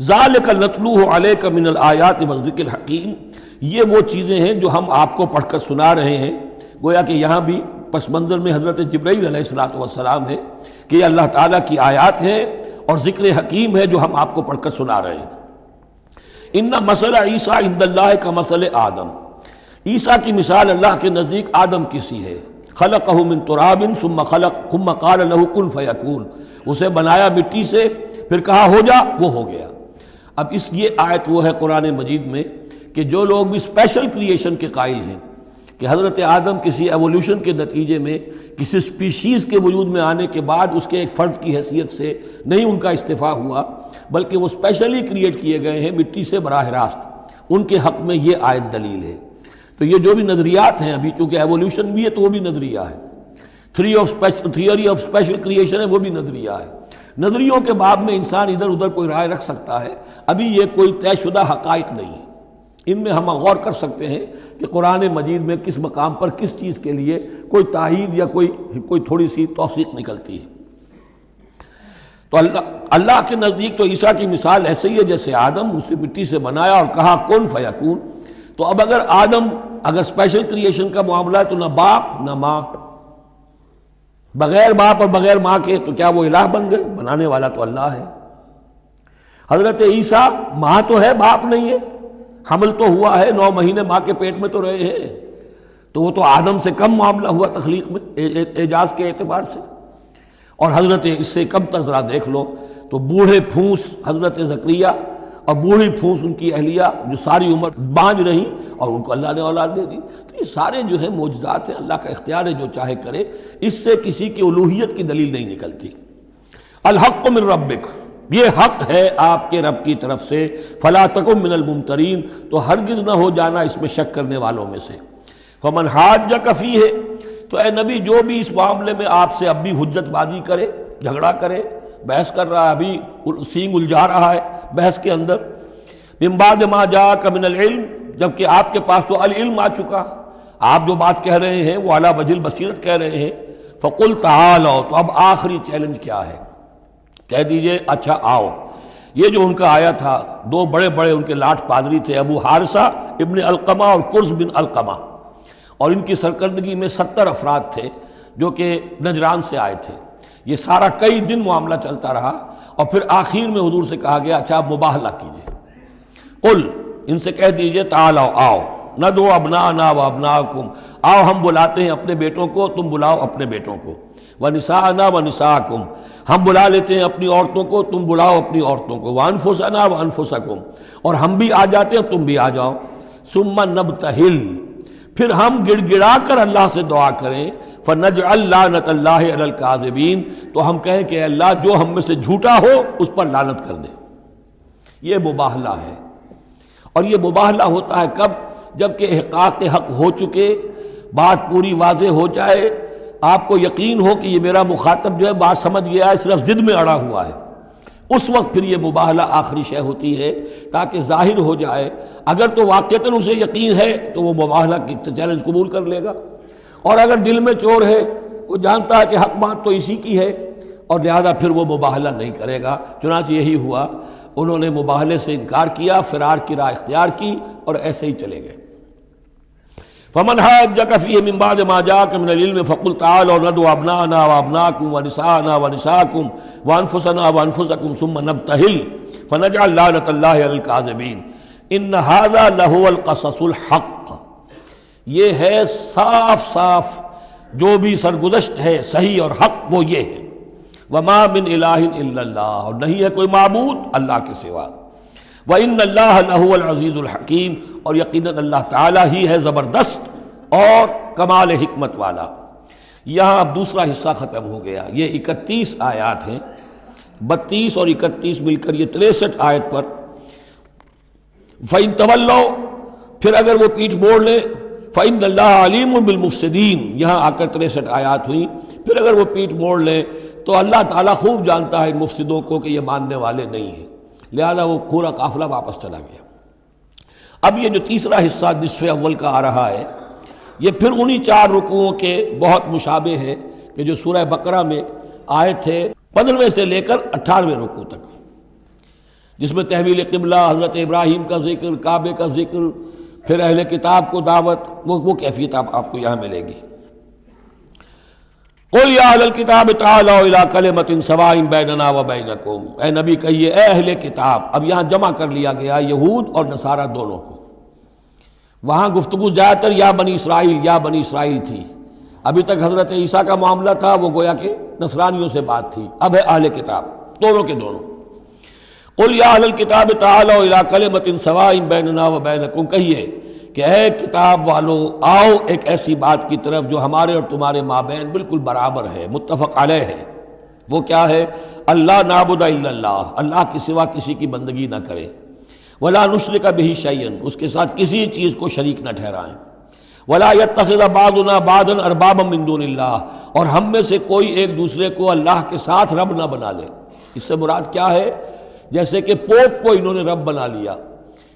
ذالک نتلوہ علیک من الآیات والذکر الحکیم، یہ وہ چیزیں ہیں جو ہم آپ کو پڑھ کر سنا رہے ہیں۔ گویا کہ یہاں بھی پس منظر میں حضرت جبرائیل علیہ السلام ہے کہ یہ اللہ تعالیٰ کی آیات ہیں اور ذکر حکیم ہے جو ہم آپ کو پڑھ کر سنا رہے ہیں۔ ان مثل عیسیٰ عند اللہ کمثل آدم، عیسیٰ کی مثال اللہ کے نزدیک آدم کی سی ہے۔ خلقہ من تراب ثم قال له کن فیکون، اسے بنایا مٹی سے، پھر کہا ہو جا، وہ ہو گیا۔ اب یہ آیت وہ ہے قرآن مجید میں کہ جو لوگ بھی اسپیشل کریشن کے قائل ہیں کہ حضرت آدم کسی ایولیوشن کے نتیجے میں کسی سپیشیز کے وجود میں آنے کے بعد اس کے ایک فرد کی حیثیت سے نہیں ان کا استفاع ہوا، بلکہ وہ اسپیشلی کریٹ کیے گئے ہیں مٹی سے براہ راست، ان کے حق میں یہ آیت دلیل ہے۔ تو یہ جو بھی نظریات ہیں ابھی، چونکہ ایولیوشن بھی ہے تو وہ بھی نظریہ ہے، تھیوری آف اسپیشل کریشن ہے وہ بھی نظریہ ہے۔ نظریوں کے باب میں انسان ادھر ادھر کوئی رائے رکھ سکتا ہے، ابھی یہ کوئی طے شدہ حقائق نہیں ہے۔ ان میں ہم غور کر سکتے ہیں کہ قرآن مجید میں کس مقام پر کس چیز کے لیے کوئی تائید یا کوئی تھوڑی سی توثیق نکلتی ہے۔ تو اللہ کے نزدیک تو عیسیٰ کی مثال ایسے ہی ہے جیسے آدم، اسے مٹی سے بنایا اور کہا کن فیکون۔ تو اب اگر اسپیشل کریشن کا معاملہ ہے تو نہ باپ نہ ماں، بغیر باپ اور بغیر ماں کے تو کیا وہ الہ بن گئے؟ بنانے والا تو اللہ ہے۔ حضرت عیسیٰ ماں تو ہے، باپ نہیں ہے، حمل تو ہوا ہے، 9 مہینے ماں کے پیٹ میں تو رہے ہیں، تو وہ تو آدم سے کم معاملہ ہوا تخلیق میں اعجاز کے اعتبار سے۔ اور حضرت اس سے کم تر ذرا دیکھ لو تو بوڑھے پھونس حضرت زکریا اور بوڑھی پھونس ان کی اہلیہ جو ساری عمر بانجھ رہی اور ان کو اللہ نے اولاد دے دی۔ تو یہ سارے جو ہیں معجزات ہیں، اللہ کا اختیار ہے جو چاہے کرے، اس سے کسی کی الوہیت کی دلیل نہیں نکلتی۔ الحق من ربک، یہ حق ہے آپ کے رب کی طرف سے، فلا تکن من الممترین، تو ہرگز نہ ہو جانا اس میں شک کرنے والوں میں سے۔ فمن حاجک فیہ، تو اے نبی جو بھی اس معاملے میں آپ سے اب بھی حجت بازی کرے، جھگڑا کرے، بحث کر رہا ہے، ابھی سینگ الجھا رہا ہے بحث کے اندر، من بعد ما جاءک من العلم، جبکہ آپ کے پاس تو العلم آ چکا، آپ جو بات کہہ رہے ہیں وہ علی وجہ البصیرت کہہ رہے ہیں، فقل تعالوا، تو اب آخری چیلنج کیا ہے؟ کہہ دیجئے اچھا آؤ۔ یہ جو ان کا آیا تھا، 2 بڑے بڑے ان کے لاٹ پادری تھے، ابو حارثہ ابن علقمہ اور قرظ بن علقمہ، اور ان کی سرکردگی میں 70 افراد تھے جو کہ نجران سے آئے تھے۔ یہ سارا کئی دن معاملہ چلتا رہا، اور پھر آخر میں حضور سے کہا گیا اچھا آپ مباہلہ کیجئے، قل، ان سے کہہ دیجئے تعالوا، آؤ، ندعو ابناءنا وابناءکم، آؤ ہم بلاتے ہیں اپنے بیٹوں کو، تم بلاؤ اپنے بیٹوں کو، ونساءنا ونساءکم، ہم بلا لیتے ہیں اپنی عورتوں کو، تم بلاؤ اپنی عورتوں کو، وانفسنا وانفسکم، اور ہم بھی آ جاتے ہیں تم بھی آ جاؤ، ثم نبتہل، پھر ہم گڑ گڑا کر اللہ سے دعا کریں، فنجعل لعنت اللہ علی الکاذبین، تو ہم کہیں کہ اے اللہ جو ہم میں سے جھوٹا ہو اس پر لعنت کر دے۔ یہ مباہلہ ہے، اور یہ مباہلہ ہوتا ہے کب؟ جب کہ احقاق حق ہو چکے، بات پوری واضح ہو جائے، آپ کو یقین ہو کہ یہ میرا مخاطب جو ہے بات سمجھ گیا ہے، صرف ضد میں اڑا ہوا ہے، اس وقت پھر یہ مباہلہ آخری شے ہوتی ہے تاکہ ظاہر ہو جائے۔ اگر تو واقعتاً اسے یقین ہے تو وہ مباہلہ کی چیلنج قبول کر لے گا، اور اگر دل میں چور ہے، وہ جانتا ہے کہ حق بات تو اسی کی ہے، اور لہذا پھر وہ مباہلہ نہیں کرے گا۔ چنانچہ یہی ہوا، انہوں نے مباہلے سے انکار کیا، فرار کی راہ اختیار کی، اور ایسے ہی چلے گئے۔ فمن حاجک فیہ من بعد ما جاءک من العلم فقل تعالوا ندعو ابناءنا وابناءکم ونساءنا ونساءکم وانفسنا وانفسکم ثم نبتہل فنجعل لعنت اللہ علی الکاذبین ان ھذا لہو القصص الحق، یہ ہے صاف صاف جو بھی سرگزشت ہے صحیح اور حق وہ یہ ہے، وما من الہ الا اللہ، اور نہیں ہے کوئی معبود اللہ کے سوا، وَإِنَّ اللَّهَ لَهُوَ الْعَزِيزُ الْحَكِيمُ، اور یقیناً اللہ تعالیٰ ہی ہے زبردست اور کمال حکمت والا۔ یہاں اب دوسرا حصہ ختم ہو گیا، یہ 31 آیات ہیں، 32 اور 31 مل کر یہ 63 آیت پر۔ فَإِن تَوَلَّوْا، پھر اگر وہ پیٹھ موڑ لیں، فَإِنَّ اللَّهَ عَلِيمٌ بِالْمُفْسِدِينَ، یہاں آ کر 63 آیات ہوئیں، پھر اگر وہ پیٹھ موڑ لیں تو اللہ تعالیٰ خوب جانتا ہے ان مفسدوں کو کہ یہ ماننے والے نہیں ہیں، لہذا وہ پورا قافلہ واپس چلا گیا۔ اب یہ جو تیسرا حصہ نصف اول کا آ رہا ہے، یہ پھر انہی 4 رکوعوں کے بہت مشابہ ہے کہ جو سورہ بقرہ میں آئے تھے 15ویں سے لے کر 18ویں رکوع تک، جس میں تحویل قبلہ، حضرت ابراہیم کا ذکر، کعبے کا ذکر، پھر اہل کتاب کو دعوت، وہ کیفیت آپ کو یہاں ملے گی۔ قل یا اہل الکتاب تعالوا الی کلمۃ سواء بیننا وبینکم، اے نبی کہیے اے اہل کتاب، اب یہاں جمع کر لیا گیا یہود اور نصارہ دونوں کو۔ وہاں گفتگو زیادہ تر یا بنی اسرائیل تھی، ابھی تک حضرت عیسیٰ کا معاملہ تھا، وہ گویا کہ نصرانیوں سے بات تھی، اب ہے اہل کتاب، دونوں کے دونوں۔ قل یا اہل الکتاب تعالوا الی کلمۃ سواء بیننا وبینکم، کہیے کہ اے کتاب والو آؤ ایک ایسی بات کی طرف جو ہمارے اور تمہارے مابین بالکل برابر ہے، متفق علیہ ہے۔ وہ کیا ہے؟ اللہ نعبد الا اللہ، اللہ کے سوا کسی کی بندگی نہ کرے، ولا نشرک بہ شیئا، اس کے ساتھ کسی چیز کو شریک نہ ٹھہرائیں، ولا یتخذ بعضنا بعضا اربابا من دون اللہ، اور ہم میں سے کوئی ایک دوسرے کو اللہ کے ساتھ رب نہ بنا لے۔ اس سے مراد کیا ہے؟ جیسے کہ پوپ کو انہوں نے رب بنا لیا،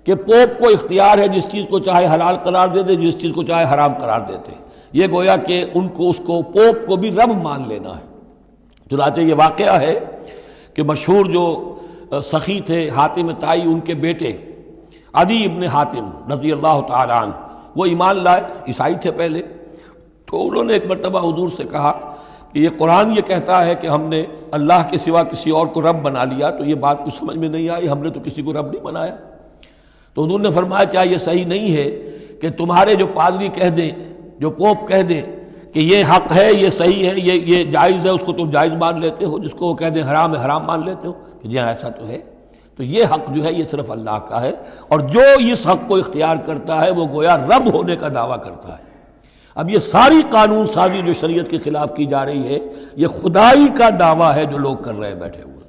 کہ پوپ کو اختیار ہے جس چیز کو چاہے حلال قرار دے دے، جس چیز کو چاہے حرام قرار دیتے، یہ گویا کہ ان کو اس کو پوپ کو بھی رب مان لینا ہے۔ چنانچہ یہ واقعہ ہے کہ مشہور جو سخی تھے حاتم طائی، ان کے بیٹے عدی ابن حاتم رضی اللہ تعالیٰ عنہ، وہ ایمان لائے، عیسائی تھے پہلے، تو انہوں نے ایک مرتبہ حضور سے کہا کہ یہ قرآن یہ کہتا ہے کہ ہم نے اللہ کے سوا کسی اور کو رب بنا لیا، تو یہ بات کچھ سمجھ میں نہیں آئی، ہم نے تو کسی کو رب نہیں بنایا۔ تو حضور نے فرمایا کیا یہ صحیح نہیں ہے کہ تمہارے جو پادری کہہ دیں، جو پوپ کہہ دیں کہ یہ حق ہے، یہ صحیح ہے، یہ جائز ہے، اس کو تم جائز مان لیتے ہو، جس کو وہ کہہ دیں حرام ہے حرام مان لیتے ہو؟ کہ جی ہاں ایسا تو ہے۔ تو یہ حق جو ہے یہ صرف اللہ کا ہے، اور جو اس حق کو اختیار کرتا ہے وہ گویا رب ہونے کا دعویٰ کرتا ہے۔ اب یہ ساری قانون سازی جو شریعت کے خلاف کی جا رہی ہے، یہ خدائی کا دعویٰ ہے جو لوگ کر رہے ہیں بیٹھے ہوئے،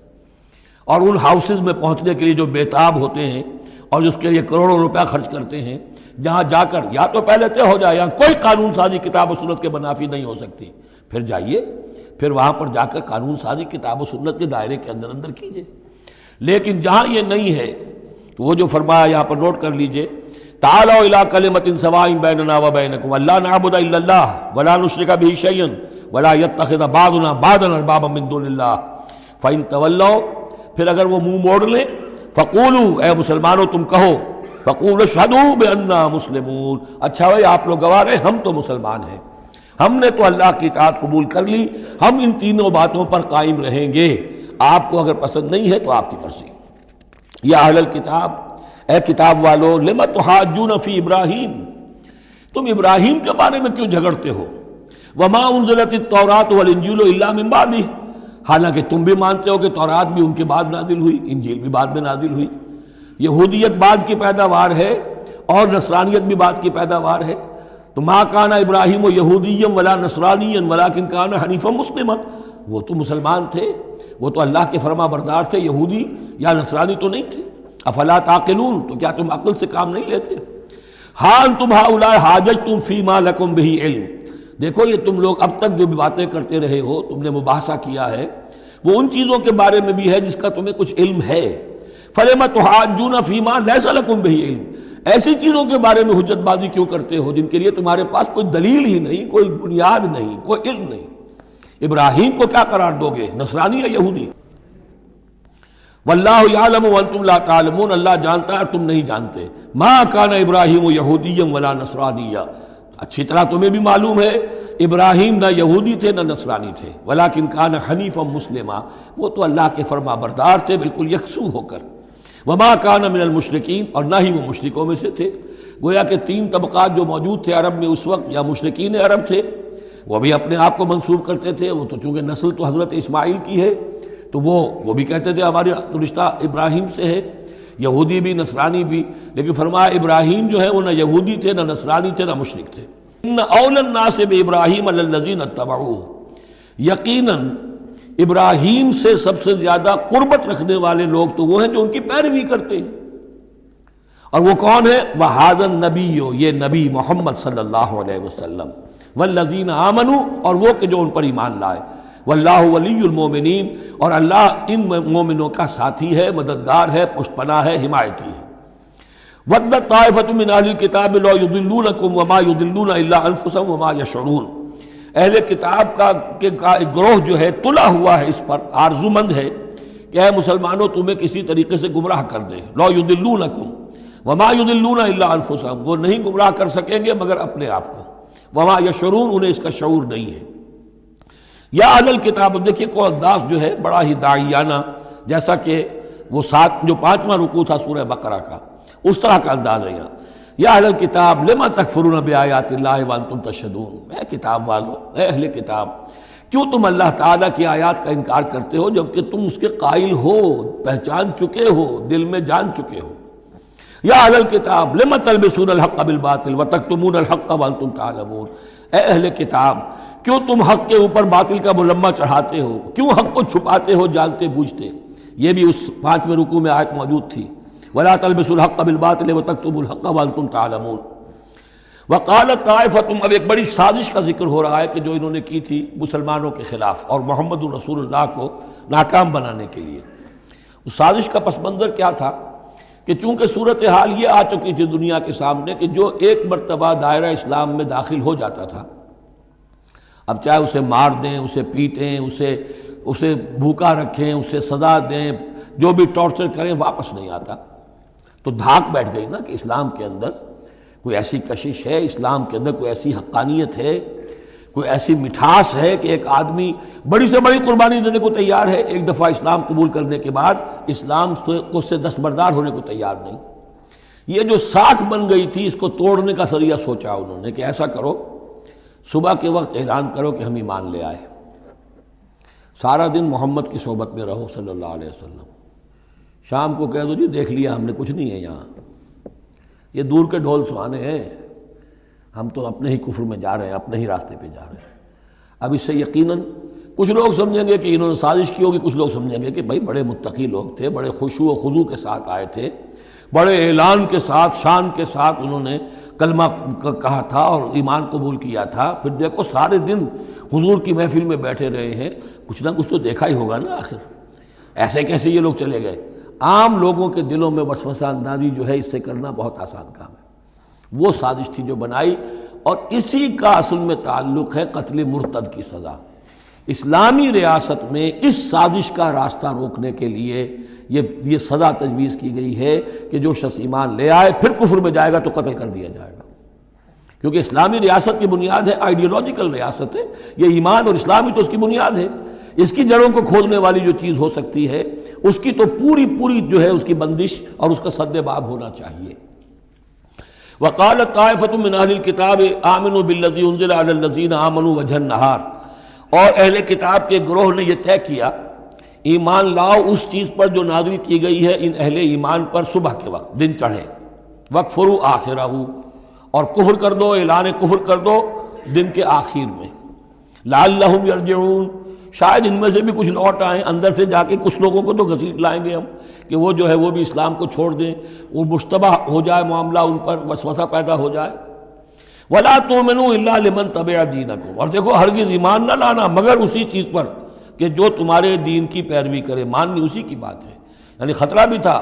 اور ان ہاؤسز میں پہنچنے کے لیے جو بےتاب ہوتے ہیں اور اس کے لیے کروڑوں روپیہ خرچ کرتے ہیں، جہاں جا کر یا تو پہلے طے ہو جائے، یا کوئی قانون سازی کتاب و سنت کے منافی نہیں ہو سکتی، پھر جائیے، پھر وہاں پر جا کر قانون سازی کتاب و سنت کے دائرے کے اندر کیجیے۔ لیکن جہاں یہ نہیں ہے تو وہ جو فرمایا یہاں پر نوٹ کر لیجئے، تعالوا الی کلمۃ سواء بیننا وبینکم الا نعبد الا اللہ ولا نشرک بہ شیئا ولا یتخذ بعضنا بعضا اربابا من دون اللہ فإن تولوا، پھر اگر وہ منہ موڑ لیں، فقولوا، اے مسلمانوں تم کہو، فقولوا اشہدوا بأننا مسلمون، اچھا بھائی آپ لوگ گواہ رہے ہم تو مسلمان ہیں، ہم نے تو اللہ کی اطاعت قبول کر لی، ہم ان تینوں باتوں پر قائم رہیں گے، آپ کو اگر پسند نہیں ہے تو آپ کی مرضی۔ یا اہل الکتاب، اے کتاب والو، لم تحاجون فی ابراہیم، تم ابراہیم کے بارے میں کیوں جھگڑتے ہو؟ وما انزلت التوراۃ والانجیل الا من بعدہ، حالانکہ تم بھی مانتے ہو کہ تورات بھی ان کے بعد نازل ہوئی، انجیل بھی بعد میں نازل ہوئی، یہودیت بعد کی پیداوار ہے اور نصرانیت بھی بعد کی پیداوار ہے۔ تو ما کان ابراہیم یہودیا ولا نصرانیا ولکن کان حنیفا مسلما، وہ تو مسلمان تھے، وہ تو اللہ کے فرما بردار تھے، یہودی یا نصرانی تو نہیں تھے۔ افلا تعقلون، تو کیا تم عقل سے کام نہیں لیتے؟ ہاں انتم ہؤلاء حاججتم فیما لکم بہ علم، دیکھو یہ تم لوگ اب تک جو بھی باتیں کرتے رہے ہو، تم نے مباحثہ کیا ہے، وہ ان چیزوں کے بارے میں بھی ہے جس کا تمہیں کچھ علم ہے۔ فلم تحاجون فیما لیس لکم بہ علم، ایسی چیزوں کے بارے میں حجت بازی کیوں کرتے ہو جن کے لیے تمہارے پاس کوئی دلیل ہی نہیں، کوئی بنیاد نہیں، کوئی علم نہیں؟ ابراہیم کو کیا قرار دو گے، نصرانی یا یہودی؟ واللہ یعلم وانتم لا تعلمون، اللہ جانتا ہے تم نہیں جانتے۔ ما کان ابراہیم یہودیا ولا نصرانیا، اچھی طرح تمہیں بھی معلوم ہے ابراہیم نہ یہودی تھے نہ نصرانی تھے، ولیکن کان حنیفا مسلما، وہ تو اللہ کے فرما بردار تھے بالکل یکسو ہو کر۔ وما کان من المشرکین، اور نہ ہی وہ مشرکوں میں سے تھے۔ گویا کہ تین طبقات جو موجود تھے عرب میں اس وقت، یا مشرکین عرب تھے، وہ بھی اپنے آپ کو منسوب کرتے تھے، وہ تو چونکہ نسل تو حضرت اسماعیل کی ہے تو وہ بھی کہتے تھے ہمارے تو رشتہ ابراہیم سے ہے، یہودی بھی نصرانی بھی، لیکن فرمایا ابراہیم جو ہے وہ نہ یہودی تھے نہ نصرانی تھے نہ مشرک تھے۔ ان اول الناس بابراہیم الذین اتبعوہ، یقیناً ابراہیم سے سب سے زیادہ قربت رکھنے والے لوگ تو وہ ہیں جو ان کی پیروی کرتے ہیں، اور وہ کون ہے؟ وہذا النبی، یہ نبی محمد صلی اللہ علیہ وسلم، والذین آمنوا، اور وہ کہ جو ان پر ایمان لائے، واللہ ولی المومنین، اور اللہ ان مومنوں کا ساتھی ہے، مددگار ہے، پشت پناہ ہے، حمایتی ہے۔ وَدَّتْ طَائِفَةٌ مِّنْ أَهْلِ الْكِتَابِ لَوْ يُضِلُّونَكُمْ وَمَا يُضِلُّونَ إِلَّا أَنفُسَهُمْ وَمَا يَشْعُرُونَ، اہل کتاب کا ایک گروہ جو ہے تلا ہوا ہے، اس پر آرزومند ہے کہ اے مسلمانوں تمہیں کسی طریقے سے گمراہ کر دیں۔ لَوْ يُضِلُّونَكُمْ وَمَا يُضِلُّونَ إِلَّا أَنفُسَهُمْ، وہ نہیں گمراہ کر سکیں گے مگر اپنے آپ کو۔ وَمَا يَشْعُرُونَ، انہیں اس کا شعور نہیں ہے۔ یا اہل الکتاب، دیکھیے کو انداز جو ہے بڑا ہی داعیانہ، جیسا کہ وہ جو 5واں رکوع تھا سورہ بقرہ کا، اس طرح کا انداز ہے یہاں۔ یا اہل الکتاب لما تکفرون بآیات اللہ وانتم تشہدون، اے کتاب والو، اے اہل کتاب، کیوں تم اللہ تعالیٰ کی آیات کا انکار کرتے ہو جبکہ تم اس کے قائل ہو، پہچان چکے ہو، دل میں جان چکے ہو؟ یا اہل الکتاب لم تلبسون الحق بالباطل وتکتمون الحق وانتم تعلمون، اے اہل کتاب کیوں تم حق کے اوپر باطل کا ملمہ چڑھاتے ہو، کیوں حق کو چھپاتے ہو جانتے بوجھتے؟ یہ بھی اس 5ویں رکوع میں آیت موجود تھی، ولا تلبسوا الحق بالباطل وتکتموا الحق وانتم تعلمون۔ وقالت طائفۃ، اب ایک بڑی سازش کا ذکر ہو رہا ہے کہ جو انہوں نے کی تھی مسلمانوں کے خلاف اور محمد رسول اللہ کو ناکام بنانے کے لیے۔ اس سازش کا پس منظر کیا تھا کہ چونکہ صورتحال یہ آ چکی تھی دنیا کے سامنے کہ جو ایک مرتبہ دائرہ اسلام میں داخل ہو جاتا تھا، اب چاہے اسے مار دیں، اسے پیٹیں، اسے بھوکا رکھیں، اسے سزا دیں، جو بھی ٹارچر کریں، واپس نہیں آتا۔ تو دھاک بیٹھ گئی نا کہ اسلام کے اندر کوئی ایسی کشش ہے، اسلام کے اندر کوئی ایسی حقانیت ہے، کوئی ایسی مٹھاس ہے کہ ایک آدمی بڑی سے بڑی قربانی دینے کو تیار ہے، ایک دفعہ اسلام قبول کرنے کے بعد اسلام کو سے دستبردار ہونے کو تیار نہیں۔ یہ جو ساکھ بن گئی تھی اس کو توڑنے کا ذریعہ سوچا انہوں نے کہ ایسا کرو، صبح کے وقت اعلان کرو کہ ہم ایمان لے آئے، سارا دن محمد کی صحبت میں رہو صلی اللہ علیہ وسلم، شام کو کہہ دو جی دیکھ لیا ہم نے، کچھ نہیں ہے یہاں، یہ دور کے ڈھول سہانے ہیں، ہم تو اپنے ہی کفر میں جا رہے ہیں، اپنے ہی راستے پہ جا رہے ہیں۔ اب اس سے یقیناً کچھ لوگ سمجھیں گے کہ انہوں نے سازش کی ہوگی، کچھ لوگ سمجھیں گے کہ بھائی بڑے متقی لوگ تھے، بڑے خشوع و خضوع کے ساتھ آئے تھے، بڑے اعلان کے ساتھ، شان کے ساتھ انہوں نے کلمہ کہا تھا اور ایمان قبول کیا تھا، پھر دیکھو سارے دن حضور کی محفل میں بیٹھے رہے ہیں، کچھ نہ کچھ تو دیکھا ہی ہوگا نا آخر، ایسے کیسے یہ لوگ چلے گئے؟ عام لوگوں کے دلوں میں وسوسہ اندازی جو ہے اس سے کرنا بہت آسان کام ہے۔ وہ سازش تھی جو بنائی، اور اسی کا اصل میں تعلق ہے قتل مرتد کی سزا۔ اسلامی ریاست میں اس سازش کا راستہ روکنے کے لیے یہ سزا تجویز کی گئی ہے کہ جو شخص ایمان لے آئے پھر کفر میں جائے گا تو قتل کر دیا جائے گا، کیونکہ اسلامی ریاست کی بنیاد ہے، آئیڈیولوجیکل ریاست ہے یہ، ایمان اور اسلامی تو اس کی بنیاد ہے، اس کی جڑوں کو کھودنے والی جو چیز ہو سکتی ہے اس کی تو پوری جو ہے اس کی بندش اور اس کا سد باب ہونا چاہیے۔ وقالت طائفۃ من اہل الکتاب آمنوا بالذی انزل علی الذین آمنوا وجہ النہار، اور اہل کتاب کے گروہ نے یہ طے کیا ایمان لاؤ اس چیز پر جو نازل کی گئی ہے ان اہل ایمان پر صبح کے وقت، دن چڑھے، وَاکْفُرُوا آخِرَہُ، اور کفر کر دو، اعلان کفر کر دو دن کے آخر میں، لعلہم یرجعون، شاید ان میں سے بھی کچھ لوٹ آئیں، اندر سے جا کے کچھ لوگوں کو تو گھسیٹ لائیں گے ہم کہ وہ جو ہے وہ بھی اسلام کو چھوڑ دیں، وہ مشتبہ ہو جائے معاملہ، ان پر وسوسہ پیدا ہو جائے۔ وَلَا تُؤْمِنُوا إِلَّا لِمَنْ تَبِعَ دِينَكُمْ، اور دیکھو ہرگز ایمان نہ لانا مگر اسی چیز پر کہ جو تمہارے دین کی پیروی کرے، ماننی اسی کی بات ہے۔ یعنی خطرہ بھی تھا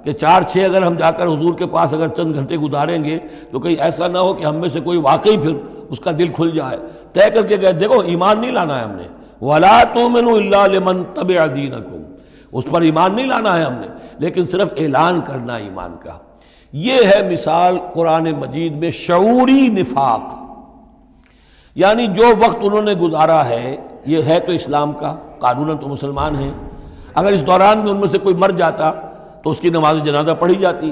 کہ 4-6 اگر ہم جا کر حضور کے پاس اگر چند گھنٹے گزاریں گے تو کہیں ایسا نہ ہو کہ ہم میں سے کوئی واقعی پھر اس کا دل کھل جائے، طے کر کے گئے دیکھو ایمان نہیں لانا ہے ہم نے، وَلَا تُؤْمِنُوا إِلَّا لِمَنْ تَبِعَ دِينَكُمْ، اس پر ایمان نہیں لانا ہے ہم نے، لیکن صرف اعلان کرنا ایمان کا۔ یہ ہے مثال قرآن مجید میں شعوری نفاق، یعنی جو وقت انہوں نے گزارا ہے یہ ہے تو اسلام کا، قانوناً تو مسلمان ہیں، اگر اس دوران میں ان میں سے کوئی مر جاتا تو اس کی نماز جنازہ پڑھی جاتی،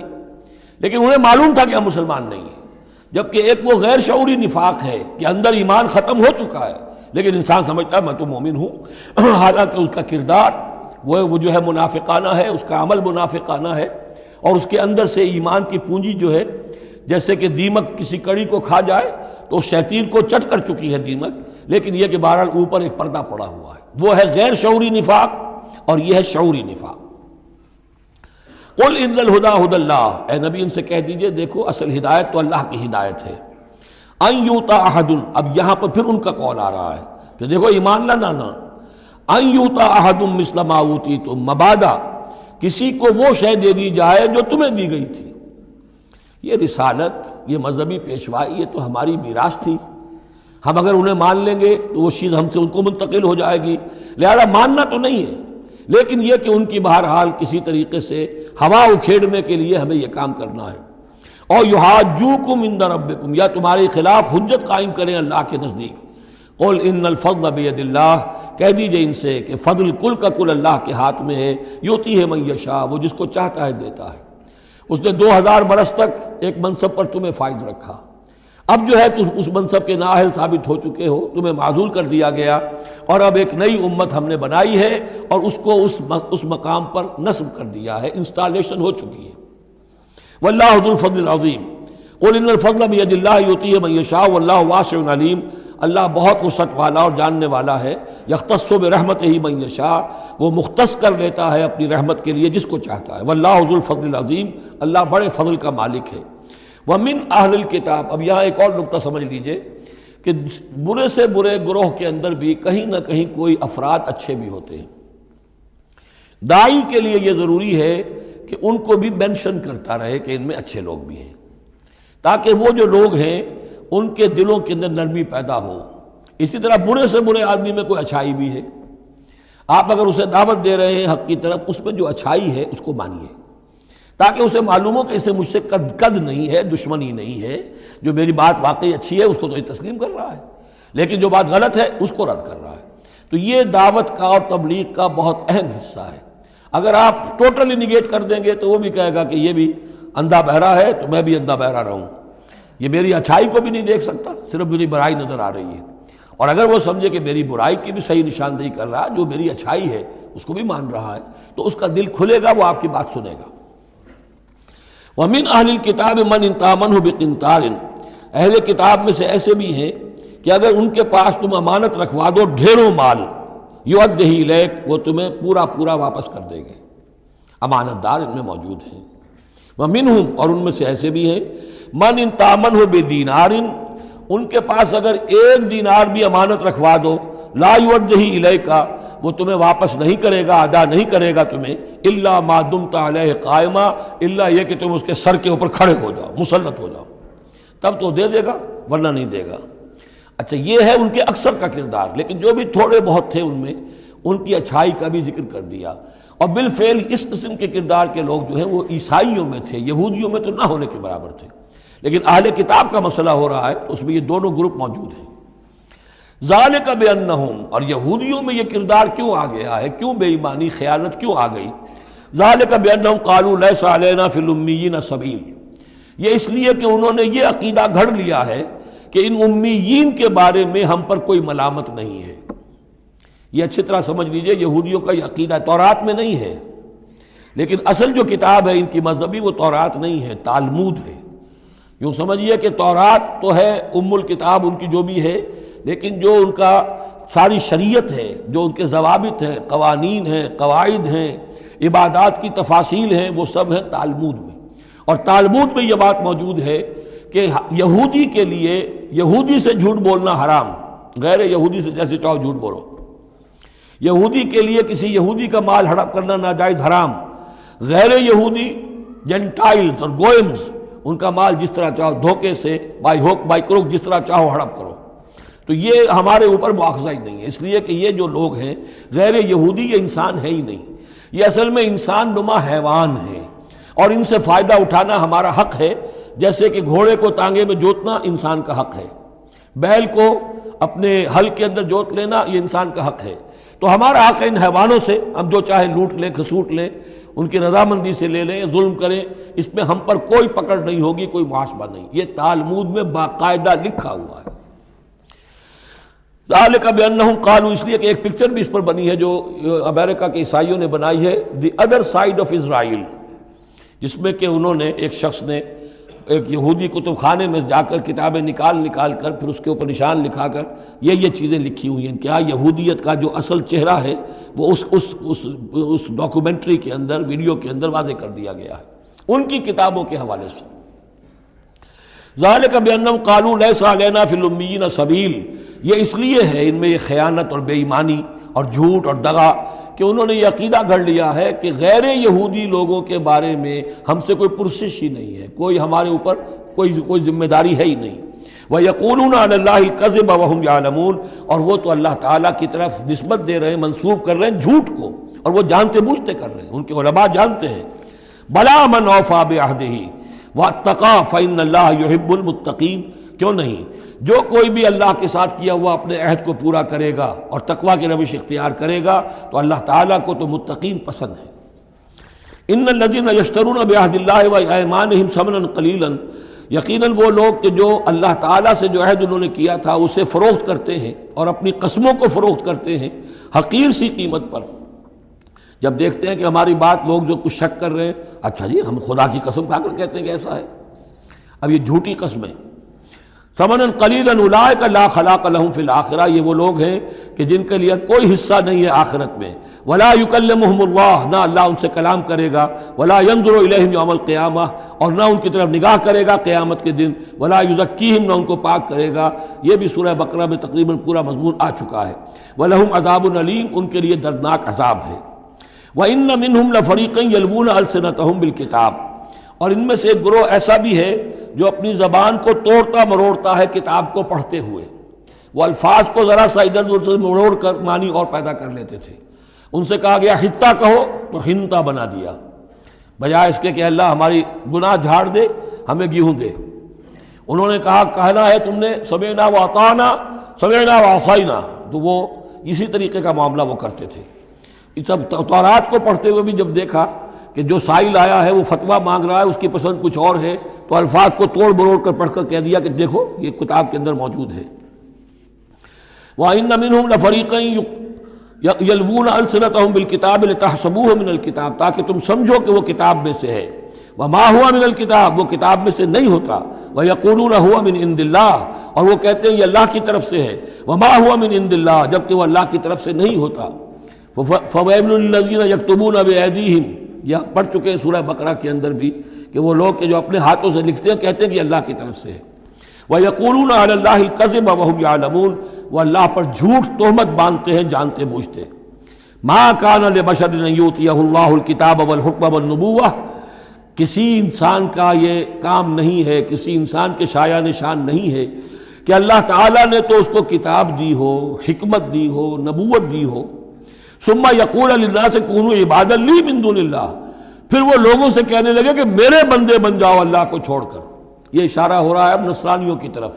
لیکن انہیں معلوم تھا کہ ہم مسلمان نہیں ہیں۔ جبکہ ایک وہ غیر شعوری نفاق ہے کہ اندر ایمان ختم ہو چکا ہے لیکن انسان سمجھتا ہے میں تو مومن ہوں، حالانکہ اس کا کردار وہ جو ہے منافقانہ ہے، اس کا عمل منافقانہ ہے، اور اس کے اندر سے ایمان کی پونجی جو ہے جیسے کہ دیمک کسی کڑی کو کھا جائے تو شیطین کو چٹ کر چکی ہے دیمک، لیکن یہ کہ بہرحال اوپر ایک پردہ پڑا ہوا ہے، وہ ہے غیر شعوری نفاق اور یہ ہے شعوری نفاق۔ قل ان الہدی ھدی اللہ، اے نبی ان سے کہہ دیجئے دیکھو اصل ہدایت تو اللہ کی ہدایت ہے، ان یؤتی احد، اب یہاں پر پھر ان کا قول آ رہا ہے کہ دیکھو ایمان نہ لانا، ان یؤتی احد مثل ما اوتیتم، مبادا کسی کو وہ شے دے دی جائے جو تمہیں دی گئی تھی۔ یہ رسالت، یہ مذہبی پیشوائی، یہ تو ہماری میراث تھی، ہم اگر انہیں مان لیں گے تو وہ چیز ہم سے ان کو منتقل ہو جائے گی، لہذا ماننا تو نہیں ہے، لیکن یہ کہ ان کی بہرحال کسی طریقے سے ہوا اکھیڑنے کے لیے ہمیں یہ کام کرنا ہے۔ اور یحاجوکم عند ربکم، یا تمہارے خلاف حجت قائم کریں اللہ کے نزدیک۔ قل ان الفضل بید اللہ، کہہ دیجئے ان سے کہ فضل کل کا کل اللہ کے ہاتھ میں ہے، یؤتی ہے من یشاء، وہ جس کو چاہتا ہے دیتا ہے۔ اس نے 2000 برس تک ایک منصب پر تمہیں فائز رکھا، اب جو ہے تم اس منصب کے نااہل ثابت ہو چکے ہو، تمہیں معزول کر دیا گیا، اور اب ایک نئی امت ہم نے بنائی ہے اور اس کو اس مقام پر نصب کر دیا ہے، انسٹالیشن ہو چکی ہے۔ واللہ ذو الفضل العظیم قل ان الفضل بید اللہ یؤتیہ من یشاء واللہ واسع علیم، اللہ بہت وسعت والا اور جاننے والا ہے۔ یختص برحمتہ من یشاء، وہ مختص کر لیتا ہے اپنی رحمت کے لیے جس کو چاہتا ہے۔ واللہ ذو الفضل العظیم، اللہ بڑے فضل کا مالک ہے۔ ومن اہل الکتاب، اب یہاں ایک اور نقطہ سمجھ لیجئے کہ برے سے برے گروہ کے اندر بھی کہیں نہ کہیں کوئی افراد اچھے بھی ہوتے ہیں۔ داعی کے لیے یہ ضروری ہے کہ ان کو بھی مینشن کرتا رہے کہ ان میں اچھے لوگ بھی ہیں، تاکہ وہ جو لوگ ہیں ان کے دلوں کے اندر نرمی پیدا ہو۔ اسی طرح برے سے برے آدمی میں کوئی اچھائی بھی ہے، آپ اگر اسے دعوت دے رہے ہیں حق کی طرف، اس میں جو اچھائی ہے اس کو مانیے، تاکہ اسے معلوم ہو کہ اسے مجھ سے قد نہیں ہے، دشمنی نہیں ہے، جو میری بات واقعی اچھی ہے اس کو تو یہ تسلیم کر رہا ہے، لیکن جو بات غلط ہے اس کو رد کر رہا ہے۔ تو یہ دعوت کا اور تبلیغ کا بہت اہم حصہ ہے۔ اگر آپ ٹوٹلی نگیٹ کر دیں گے تو وہ بھی کہے گا کہ یہ بھی اندھا بہرا ہے تو میں بھی اندھا بہرا رہوں، یہ میری اچھائی کو بھی نہیں دیکھ سکتا، صرف میری برائی نظر آ رہی ہے۔ اور اگر وہ سمجھے کہ میری برائی کی بھی صحیح نشاندہی کر رہا ہے، جو میری اچھائی ہے اس کو بھی مان رہا ہے، تو اس کا دل کھلے گا، وہ آپ کی بات سنے گا۔ وَمِنْ أَهْلِ الْكِتَابِ مَنْ إِنْ تَأْمَنْهُ بِقِنْطَارٍ، اہل کتاب میں سے ایسے بھی ہیں کہ اگر ان کے پاس تم امانت رکھوا دو ڈھیروں مال، یؤدہ الیک، وہ تمہیں پورا پورا واپس کر دیں گے۔ امانت دار ان میں موجود ہیں۔ وَمِنْهُمْ، اور ان میں سے ایسے بھی ہیں، مَنْ إِنْ تَأْمَنْهُ بِدِینَارٍ، ان کے پاس اگر ایک دینار بھی امانت رکھوا دو، لا یؤدہ الیک، وہ تمہیں واپس نہیں کرے گا، ادا نہیں کرے گا تمہیں، الا ما دمت علیہ قائما، الا یہ کہ تم اس کے سر کے اوپر کھڑے ہو جاؤ، مسلط ہو جاؤ، تب تو دے دے گا، ورنہ نہیں دے گا۔ اچھا، یہ ہے ان کے اکثر کا کردار، لیکن جو بھی تھوڑے بہت تھے ان میں ان کی اچھائی کا بھی ذکر کر دیا۔ اور بالفعل اس قسم کے کردار کے لوگ جو ہیں وہ عیسائیوں میں تھے، یہودیوں میں تو نہ ہونے کے برابر تھے، لیکن اہل کتاب کا مسئلہ ہو رہا ہے تو اس میں یہ دونوں گروپ موجود ہیں۔ ذالک بانہم، اور یہودیوں میں یہ کردار کیوں آ گیا ہے، کیوں بے ایمانی خیانت کیوں آ گئی؟ ذالک بانہم قالوا لیس علینا فی الامیین سبیل، یہ اس لیے کہ انہوں نے یہ عقیدہ گھڑ لیا ہے کہ ان امیین کے بارے میں ہم پر کوئی ملامت نہیں ہے۔ یہ اچھی طرح سمجھ لیجئے، یہودیوں کا یہ عقیدہ تورات میں نہیں ہے، لیکن اصل جو کتاب ہے ان کی مذہبی وہ تورات نہیں ہے، تالمود ہے۔ یوں سمجھیے کہ تورات تو ہے ام الکتاب ان کی جو بھی ہے، لیکن جو ان کا ساری شریعت ہے، جو ان کے ضوابط ہیں، قوانین ہیں، قواعد ہیں، عبادات کی تفاصیل ہیں، وہ سب ہیں تالمود میں۔ اور تالمود میں یہ بات موجود ہے کہ یہودی کے لیے یہودی سے جھوٹ بولنا حرام، غیر یہودی سے جیسے چاہو جھوٹ بولو۔ یہودی کے لیے کسی یہودی کا مال ہڑپ کرنا ناجائز حرام، غیر یہودی جینٹائلز اور گوئمز ان کا مال جس طرح چاہو دھوکے سے، بائی ہوک بائی کروک، جس طرح چاہو ہڑپ کرو۔ تو یہ ہمارے اوپر مواخذہ ہی نہیں ہے، اس لیے کہ یہ جو لوگ ہیں غیر یہودی، یہ انسان ہے ہی نہیں، یہ اصل میں انسان نما حیوان ہے، اور ان سے فائدہ اٹھانا ہمارا حق ہے، جیسے کہ گھوڑے کو تانگے میں جوتنا انسان کا حق ہے، بیل کو اپنے ہل کے اندر جوت لینا یہ انسان کا حق ہے۔ تو ہمارا حق ہے ان حیوانوں سے ہم جو چاہے لوٹ لیں، کھسوٹ لیں، ان کی رضامندی سے لے لیں، ظلم کریں، اس میں ہم پر کوئی پکڑ نہیں ہوگی، کوئی محاسبہ نہیں۔ یہ تالمود میں باقاعدہ لکھا ہوا ہے۔ ذالک بانہم قالوا، اس لیے کہ ایک پکچر بھی اس پر بنی ہے جو امریکہ کے عیسائیوں نے بنائی ہے، the other side of Israel, جس میں کہ انہوں نے ایک شخص نے ایک یہودی کتب خانے میں جا کر کتابیں نکال کر پھر اس کے اوپر نشان لکھا کر یہ چیزیں لکھی ہوئی ہیں۔ کیا یہودیت کا جو اصل چہرہ ہے وہ اس ڈاکومنٹری کے اندر، ویڈیو کے اندر واضح کر دیا گیا ہے ان کی کتابوں کے حوالے سے۔ ذالک بانہم قالوا لیس علینا فی الامیین سبیل، یہ اس لیے ہے ان میں یہ خیانت اور بے ایمانی اور جھوٹ اور دغا کہ انہوں نے یہ عقیدہ گھڑ لیا ہے کہ غیر یہودی لوگوں کے بارے میں ہم سے کوئی پرسش ہی نہیں ہے، کوئی ہمارے اوپر کوئی ذمہ داری ہے ہی نہیں۔ وَيَقُولُونَ عَلَى اللَّهِ الْكَذِبَ وَهُمْ يَعْلَمُونَ، اور وہ تو اللہ تعالیٰ کی طرف نسبت دے رہے ہیں، منسوب کر رہے ہیں جھوٹ کو، اور وہ جانتے بوجھتے کر رہے ہیں، ان کے علماء جانتے ہیں۔ بَلَا مَنْ أَوْفَىٰ بِعَهْدِهِ وَاتَّقَىٰ فَإِنَّ اللَّهَ يُحِبُّ الْمُتَّقِينَ، کیوں نہیں، جو کوئی بھی اللہ کے ساتھ کیا ہوا اپنے عہد کو پورا کرے گا اور تقویٰ کی روش اختیار کرے گا تو اللہ تعالیٰ کو تو متقین پسند ہے۔ ان الذین یشترون بعہد اللہ وایمانہم ثمنا قلیلا، یقیناً وہ لوگ کہ جو اللہ تعالیٰ سے جو عہد انہوں نے کیا تھا اسے فروخت کرتے ہیں اور اپنی قسموں کو فروخت کرتے ہیں حقیر سی قیمت پر۔ جب دیکھتے ہیں کہ ہماری بات لوگ جو کچھ شک کر رہے ہیں، اچھا جی ہم خدا کی قسم کھا کر کہتے ہیں کہ ایسا ہے، اب یہ جھوٹی قسمیں۔ ثمنا قلیلا اولئک لا خلاق لهم فی الآخرہ، یہ وہ لوگ ہیں کہ جن کے لیے کوئی حصہ نہیں ہے آخرت میں۔ ولا یکلمہم اللہ، نہ اللہ ان سے کلام کرے گا۔ ولا ینظر الیہم یوم القیامہ، اور نہ ان کی طرف نگاہ کرے گا قیامت کے دن۔ ولا یزکیہم، نہ ان کو پاک کرے گا۔ یہ بھی سورہ بقرہ میں تقریباً پورا مضمون آ چکا ہے۔ ولہم عذاب علیم، ان کے لیے دردناک عذاب ہے۔ وَإِنَّ مِنْهُمْ لَفَرِيقًا يَلْوُونَ أَلْسِنَتَهُمْ بِالْكِتَابِ، اور ان میں سے ایک گروہ ایسا بھی ہے جو اپنی زبان کو توڑتا مروڑتا ہے کتاب کو پڑھتے ہوئے۔ وہ الفاظ کو ذرا سا ادھر ادھر سے مروڑ کر معنی اور پیدا کر لیتے تھے۔ ان سے کہا گیا حتہ کہو تو ہنتا بنا دیا، بجائے اس کے کہ اللہ ہماری گناہ جھاڑ دے، ہمیں گیہوں دے۔ انہوں نے کہنا ہے تم نے سمعنا واطعنا، سمعنا وعصینا، تو وہ اسی طریقے کا معاملہ وہ کرتے تھے۔ جب تورات کو پڑھتے ہوئے بھی جب دیکھا کہ جو سائل آیا ہے وہ فتویٰ مانگ رہا ہے، اس کی پسند کچھ اور ہے، تو الفاظ کو توڑ مروڑ کر پڑھ کر کہہ دیا کہ دیکھو یہ کتاب کے اندر موجود ہے۔ وَإِنَّ مِنْهُمْ لَفَرِيقًا يَلْوُونَ أَلْسِنَتَهُمْ بِالْكِتَابِ لِتَحْسَبُوهُ مِنَ الْكِتَابِ، تاکہ تم سمجھو کہ وہ کتاب میں سے ہے۔ وَمَا هُوَ مِنَ الْكِتَابِ، وہ کتاب میں سے نہیں ہوتا۔ وَيَقُولُونَ هُوَ مِنْ عِنْدِ اللَّهِ، اور وہ کہتے ہیں یہ اللہ کی طرف سے ہے۔ وَمَا هُوَ مِنْ عِنْدِ اللَّهِ، جبکہ وہ اللہ کی طرف سے نہیں ہوتا۔ فَوَيْلٌ لِّلَّذِينَ يَكْتُبُونَ بِأَيْدِيهِمْ، یہ پڑھ چکے ہیں سورہ بقرہ کے اندر بھی کہ وہ لوگ کہ جو اپنے ہاتھوں سے لکھتے ہیں کہتے ہیں کہ اللہ کی طرف سے ہے۔ وَيَقُولُونَ عَلَى اللَّهِ الْكَذِبَ وَهُمْ يَعْلَمُونَ، وہ اللہ پر جھوٹ تہمت باندھتے ہیں جانتے بوجھتے۔ مَا كَانَ لِبَشَرٍ أَن يُؤْتِيَهُ اللَّهُ الْكِتَابَ وَالْحُكْمَ وَالنُّبُوَّةَ، کسی انسان کا یہ کام نہیں ہے، کسی انسان کے شایہ نشان نہیں ہے کہ اللہ تعالیٰ نے تو اس کو کتاب دی ہو، حکمت دی ہو، نبوت دی ہو۔ ثم یقول للناس کونوا عبادا لی من دون اللہ، پھر وہ لوگوں سے کہنے لگے کہ میرے بندے بن جاؤ اللہ کو چھوڑ کر۔ یہ اشارہ ہو رہا ہے اب نصرانیوں کی طرف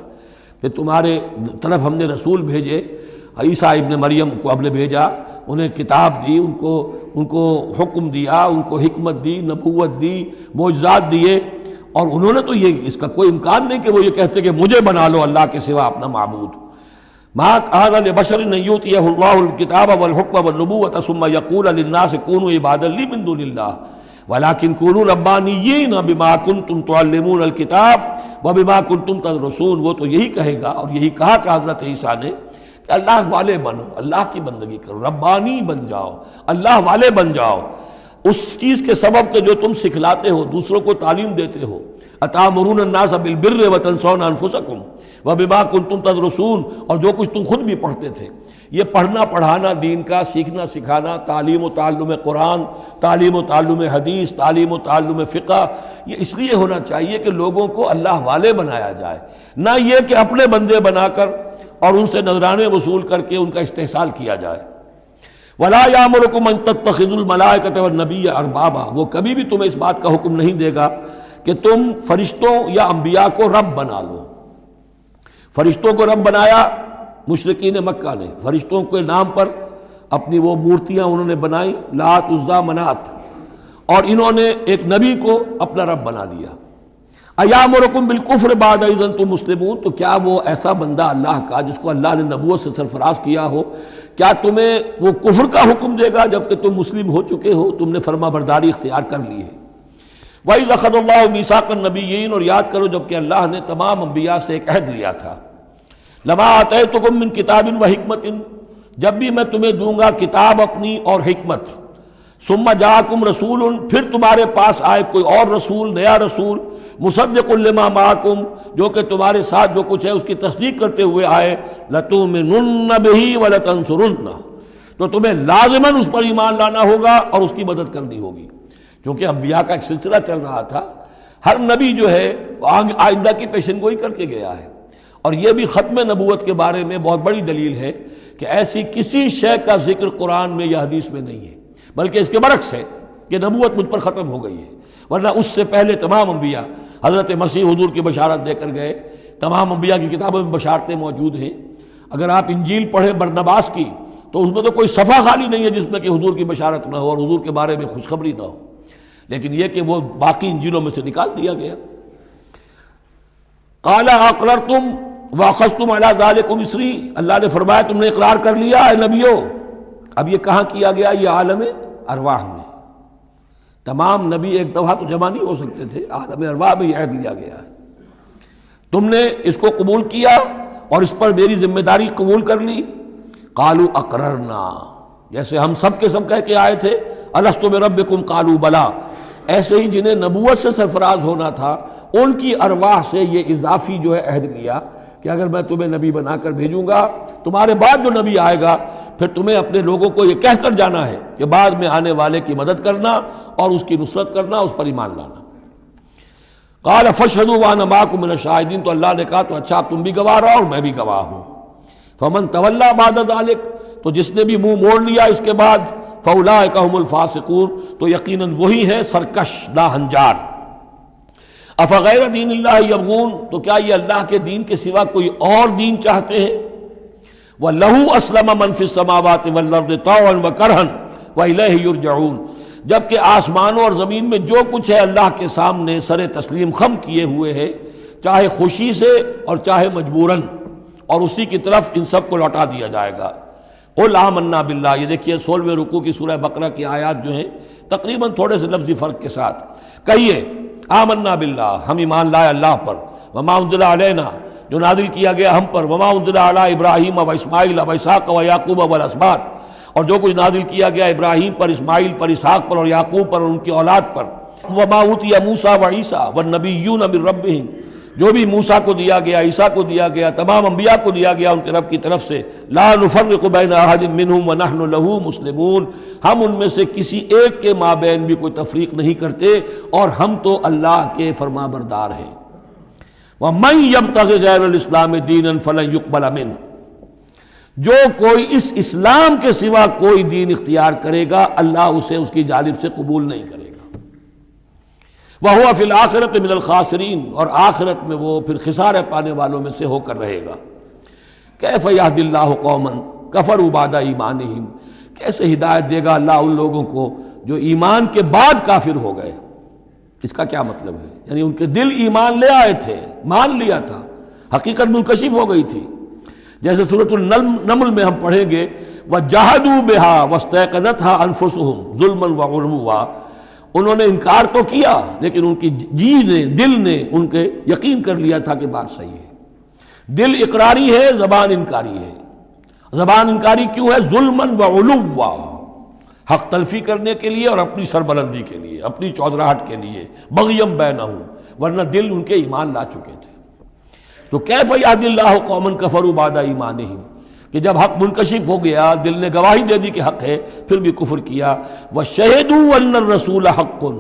کہ تمہارے طرف ہم نے رسول بھیجے، عیسیٰ ابن مریم کو ہم نے بھیجا، انہیں کتاب دی، ان کو حکم دیا، ان کو حکمت دی، نبوت دی، معجزات دیے، اور انہوں نے تو یہ اس کا کوئی امکان نہیں کہ وہ یہ کہتے کہ مجھے بنا لو اللہ کے سوا اپنا معبود۔ ما كان لبشر ان يؤتيه الله الكتاب والحكم والنبوة ثم يقول للناس كونوا عبادا لي من دون الله ولكن كونوا ربانيين بما كنتم تعلمون الكتاب وبما كنتم تدرسون۔ وہ تو یہی کہے گا، اور یہی کہا کہ حضرت عیسیٰ نے کہ اللہ والے بنو، اللہ کی بندگی کرو، ربانی بن جاؤ، اللہ والے بن جاؤ، اس چیز کے سبب کہ جو تم سکھلاتے ہو، دوسروں کو تعلیم دیتے ہو۔ اتامرون الناس بالبر وتنسون انفسکم وبما کنتم تدرسون، اور جو کچھ تم خود بھی پڑھتے تھے۔ یہ پڑھنا پڑھانا دین کا، سیکھنا سکھانا، تعلیم و تعلم قرآن، تعلیم و تعلم حدیث، تعلیم و تعلم فقہ، یہ اس لیے ہونا چاہیے کہ لوگوں کو اللہ والے بنایا جائے، نہ یہ کہ اپنے بندے بنا کر اور ان سے نذرانے وصول کر کے ان کا استحصال کیا جائے۔ وَلَا يَأْمُرُكُمْ أَن تَتَّخِذُوا الْمَلَائِكَةَ وَالنَّبِيَّ أَرْبَابًا، وہ کبھی بھی تمہیں اس بات کا حکم نہیں دے گا کہ تم فرشتوں یا انبیاء کو رب بنا لو۔ فرشتوں کو رب بنایا مشرکین مکہ نے، فرشتوں کے نام پر اپنی وہ مورتیاں انہوں نے بنائی، لات، عزا، منات، اور انہوں نے ایک نبی کو اپنا رب بنا لیا۔ ایامرکم بالکفر بعد اذ انتم مسلمون، تو کیا وہ ایسا بندہ اللہ کا جس کو اللہ نے نبوت سے سرفراز کیا ہو، کیا تمہیں وہ کفر کا حکم دے گا جبکہ تم مسلم ہو چکے ہو، تم نے فرما برداری اختیار کر لی ہے۔ وَإِذْ أَخَذَ اللَّهُ مِيثَاقَ النَّبِيِّينَ، اور یاد کرو جب کہ اللہ نے تمام انبیاء سے ایک عہد لیا تھا۔ لَمَا آتَيْتُكُم مِّن كِتَابٍ وَحِكْمَةٍ، جب بھی میں تمہیں دوں گا کتاب اپنی اور حکمت، ثُمَّ جَاءَكُمْ رَسُولٌ، پھر تمہارے پاس آئے کوئی اور رسول، نیا رسول، مُصَدِّقٌ لِّمَا مَعَكُمْ، جو کہ تمہارے ساتھ جو کچھ ہے اس کی تصدیق کرتے ہوئے آئے، لَتُؤْمِنُنَّ بِهِ وَلَتَنصُرُنَّهُ، تو تمہیں لازماً اس پر ایمان لانا ہوگا اور اس کی مدد کرنی ہوگی، کیونکہ انبیاء کا ایک سلسلہ چل رہا تھا۔ ہر نبی جو ہے آئندہ کی پیشن گوئی کر کے گیا ہے، اور یہ بھی ختم نبوت کے بارے میں بہت بڑی دلیل ہے کہ ایسی کسی شے کا ذکر قرآن میں یا حدیث میں نہیں ہے، بلکہ اس کے برعکس ہے کہ نبوت مجھ پر ختم ہو گئی ہے، ورنہ اس سے پہلے تمام انبیاء حضرت مسیح حضور کی بشارت دے کر گئے، تمام انبیاء کی کتابوں میں بشارتیں موجود ہیں۔ اگر آپ انجیل پڑھیں برنباس کی تو اس میں تو کوئی صفحہ خالی نہیں ہے جس میں کہ حضور کی بشارت نہ ہو اور حضور کے بارے میں خوشخبری نہ ہو، لیکن یہ کہ وہ باقی انجیلوں میں سے نکال دیا گیا۔ قال اقررتم واخذتم علی ذلکم اسری، اللہ نے فرمایا تم نے اقرار کر لیا اے نبیو۔ اب یہ کہاں کیا گیا؟ یہ عالم ارواح میں۔ تمام نبی ایک دفعہ تو جمع نہیں ہو سکتے تھے، عالم ارواح میں یہ عہد لیا گیا ہے۔ تم نے اس کو قبول کیا اور اس پر میری ذمہ داری قبول کر لی۔ قالوا اقررنا، جیسے ہم سب کے سب کہہ کے آئے تھے الست بربکم قالوا بلا، ایسے ہی جنہیں نبوت سے سرفراز ہونا تھا ان کی ارواح سے یہ اضافی جو ہے عہد لیا کہ اگر میں تمہیں نبی بنا کر بھیجوں گا، تمہارے بعد جو نبی آئے گا پھر تمہیں اپنے لوگوں کو یہ کہہ کر جانا ہے کہ بعد میں آنے والے کی مدد کرنا اور اس کی نصرت کرنا، اس پر ایمان لانا۔ قال فاشهدوا وانا معكم من الشاهدين، تو اللہ نے کہا تو اچھا تم بھی گواہ رہو اور میں بھی گواہ ہوں۔ فمن تولى بعد ذلك، تو جس نے بھی منہ موڑ لیا اس کے بعد، فاولئک هم الفاسقون، تو یقیناً وہی ہے سرکش ناہنجار۔ افغیر دین اللہ یبغون، تو کیا یہ اللہ کے دین کے سوا کوئی اور دین چاہتے ہیں؟ وَلَهُ أَسْلَمَ مَنْ فِي السَّمَاوَاتِ وَالْأَرْضِ طَوْعًا وَكَرْهًا وَإِلَيْهِ يُرْجَعُونَ، جبکہ آسمانوں اور زمین میں جو کچھ ہے اللہ کے سامنے سر تسلیم خم کیے ہوئے ہے، چاہے خوشی سے اور چاہے مجبوراً، اور اسی کی طرف ان سب کو لوٹا دیا جائے گا۔ قُلْ آمَنَّا بِاللَّهِ، یہ دیکھیے 16ویں رکوع کی سورہ بقرہ کی آیات جو ہیں تقریباً تھوڑے سے لفظی فرق کے ساتھ، کہیے آمنا باللہ، ہم ایمان لائے اللہ پر، وما انزل علینا، جو نازل کیا گیا ہم پر، وما انزل علی ابراہیم و اسماعیل و اسحاق و یعقوب والاسباط، اور جو کچھ نازل کیا گیا ابراہیم پر، اسماعیل پر، اسحاق پر اور یعقوب پر اور ان کی اولاد پر، وما اوتی موسیٰ و عیسیٰ والنبیون من ربہم، جو بھی موسیٰ کو دیا گیا، عیسیٰ کو دیا گیا، تمام انبیاء کو دیا گیا ان کے رب کی طرف سے، لا نفرق بین احد منہم ونحن لہ مسلمون، ہم ان میں سے کسی ایک کے مابین بھی کوئی تفریق نہیں کرتے اور ہم تو اللہ کے فرما بردار ہیں۔ وَمَن يَبْتَغِ غَيْرَ الْإِسْلَامِ دِينًا فَلَن يُقْبَلَ مِنْهُ، جو کوئی اس اسلام کے سوا کوئی دین اختیار کرے گا اللہ اسے اس کی جانب سے قبول نہیں کرے گا۔ وَهُوَ فِي الْآخِرَةِ مِنَ الْخَاسِرِينَ، اور آخرت میں وہ پھر خسارے پانے والوں میں سے ہو کر رہے گا۔ كَيْفَ يَهْدِي اللَّهُ قَوْمًا كَفَرُوا بَعْدَ إِيمَانِهِمْ، کیسے ہدایت دے گا اللہ ان لوگوں کو جو ایمان کے بعد کافر ہو گئے۔ اس کا کیا مطلب ہے؟ یعنی ان کے دل ایمان لے آئے تھے، مان لیا تھا، حقیقت منکشف ہو گئی تھی۔ جیسے سورۃ النمل میں ہم پڑھیں گے وَجَحَدُوا بِهَا وَاسْتَيْقَنَتْهَا أَنفُسُهُمْ ظُلْمًا وَعُلُوًّا، انہوں نے انکار تو کیا لیکن ان کی جی نے، دل نے ان کے یقین کر لیا تھا کہ بات صحیح ہے۔ دل اقراری ہے، زبان انکاری ہے۔ زبان انکاری کیوں ہے؟ ظلمًا وعلوا، حق تلفی کرنے کے لیے اور اپنی سربلندی کے لیے، اپنی چودراہٹ کے لیے، بغیم بینہم، ورنہ دل ان کے ایمان لا چکے تھے۔ تو کیف یہدی اللہ قوما کفروا بعد ایمانہم، کہ جب حق منکشف ہو گیا، دل نے گواہی دے دی کہ حق ہے، پھر بھی کفر کیا۔ وَشَهِدُوا أَنَّ الرَّسُولَ حَقٌّ،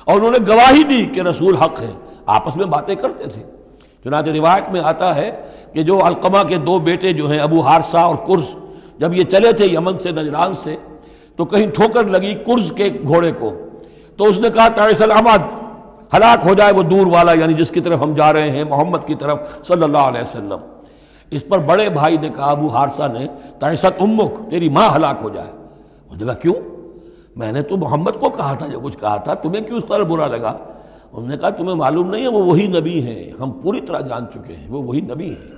اور انہوں نے گواہی دی کہ رسول حق ہے۔ آپس میں باتیں کرتے تھے، چنانچہ روایت میں آتا ہے کہ جو علقمہ کے دو بیٹے جو ہیں ابو حارثہ اور کرز، جب یہ چلے تھے یمن سے، نجران سے، تو کہیں ٹھوکر لگی کرز کے گھوڑے کو، تو اس نے کہا تعیس العمد، ہلاک ہو جائے وہ دور والا، یعنی جس کی طرف ہم جا رہے ہیں، محمد کی طرف صلی اللہ علیہ وسلم۔ اس پر بڑے بھائی نے کہا، ابو حارثہ نے، تعیست امک، تیری ماں ہلاک ہو جائے۔ اس نے کہا کیوں؟ میں نے تو محمد کو کہا تھا جو کچھ کہا تھا، تمہیں کیوں اس طرح برا لگا؟ انہوں نے کہا تمہیں معلوم نہیں ہے وہ وہی نبی ہیں، ہم پوری طرح جان چکے ہیں وہ وہی نبی ہیں،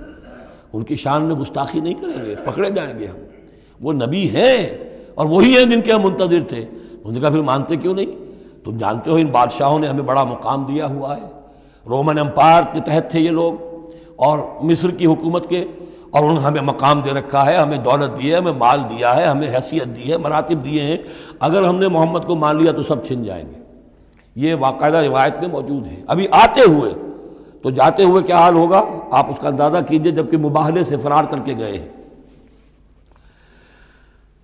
ان کی شان میں گستاخی نہیں کریں گے، پکڑے جائیں گے ہم، وہ نبی ہیں اور وہی ہیں جن کے ہم منتظر تھے۔ انہوں نے کہا پھر مانتے کیوں نہیں؟ تم جانتے ہو ان بادشاہوں نے ہمیں بڑا مقام دیا ہوا ہے، رومن امپائر کے تحت تھے یہ لوگ اور مصر کی حکومت کے، اور انہوں نے ہمیں مقام دے رکھا ہے، ہمیں دولت دی ہے، ہمیں مال دیا ہے، ہمیں حیثیت دی ہے، مراتب دیے ہیں، اگر ہم نے محمد کو مان لیا تو سب چھن جائیں گے۔ یہ باقاعدہ روایت میں موجود ہے۔ ابھی آتے ہوئے تو جاتے ہوئے کیا حال ہوگا آپ اس کا اندازہ کیجئے، جبکہ مباہلے سے فرار کر کے گئے ہیں۔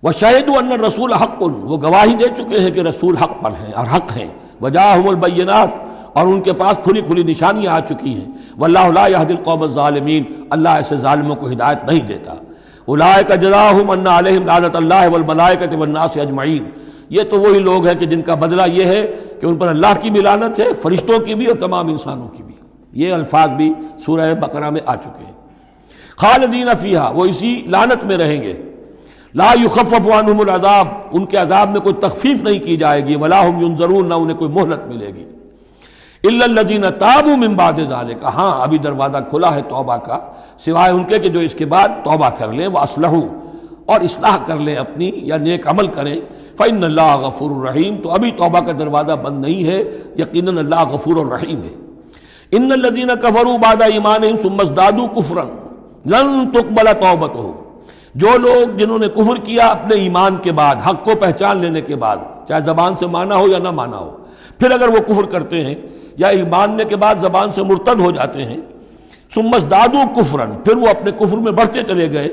وَشَهِدُوا أَنَّ الرَّسُولَ حَقٌّ، وہ گواہی دے چکے ہیں کہ رسول حق پر ہیں اور حق ہیں۔ وَجَاءَهُمُ الْبَيِّنَاتُ، اور ان کے پاس کھلی کھلی نشانیاں آ چکی ہیں۔ وَاللَّهُ لَا يَهْدِي الْقَوْمَ الظَّالِمِينَ، اللہ ایسے ظالموں کو ہدایت نہیں دیتا۔ أُولَٰئِكَ جَزَاؤُهُمْ أَنَّ عَلَيْهِمْ لَعْنَةَ اللَّهِ وَالْمَلَائِكَةِ وَالنَّاسِ أَجْمَعِينَ، یہ تو وہی لوگ ہیں کہ جن کا بدلہ یہ ہے کہ ان پر اللہ کی بھی لعنت ہے، فرشتوں کی بھی اور تمام انسانوں کی بھی۔ یہ الفاظ بھی سورہ بقرہ میں آ چکے ہیں۔ خالدین فیہا، وہ اسی لعنت میں رہیں گے۔ لا یخفف عنہم العذاب، ان کے عذاب میں کوئی تخفیف نہیں کی جائے گی۔ ولا ہم ینظرون، نہ انہیں کوئی مہلت ملے گی۔ الا الذین تابوا من بعد ذلک، ہاں ابھی دروازہ کھلا ہے توبہ کا، سوائے ان کے کہ جو اس کے بعد توبہ کر لیں، واصلحوا، اور اصلاح کر لیں اپنی یا نیک عمل کریں، فإن اللہ غفور الرحیم، تو ابھی توبہ کا دروازہ بند نہیں ہے، یقیناً اللہ غفور الرحیم ہے۔ ان الذین کفروا بعد ایمانہم ثم ازدادوا کفرا لن تقبل توبتہم، جو لوگ جنہوں نے کفر کیا اپنے ایمان کے بعد، حق کو پہچان لینے کے بعد، چاہے زبان سے مانا ہو یا نہ مانا ہو، پھر اگر وہ کفر کرتے ہیں یا ماننے کے بعد زبان سے مرتد ہو جاتے ہیں، ثم ازدادوا کفرا، پھر وہ اپنے کفر میں بڑھتے چلے گئے،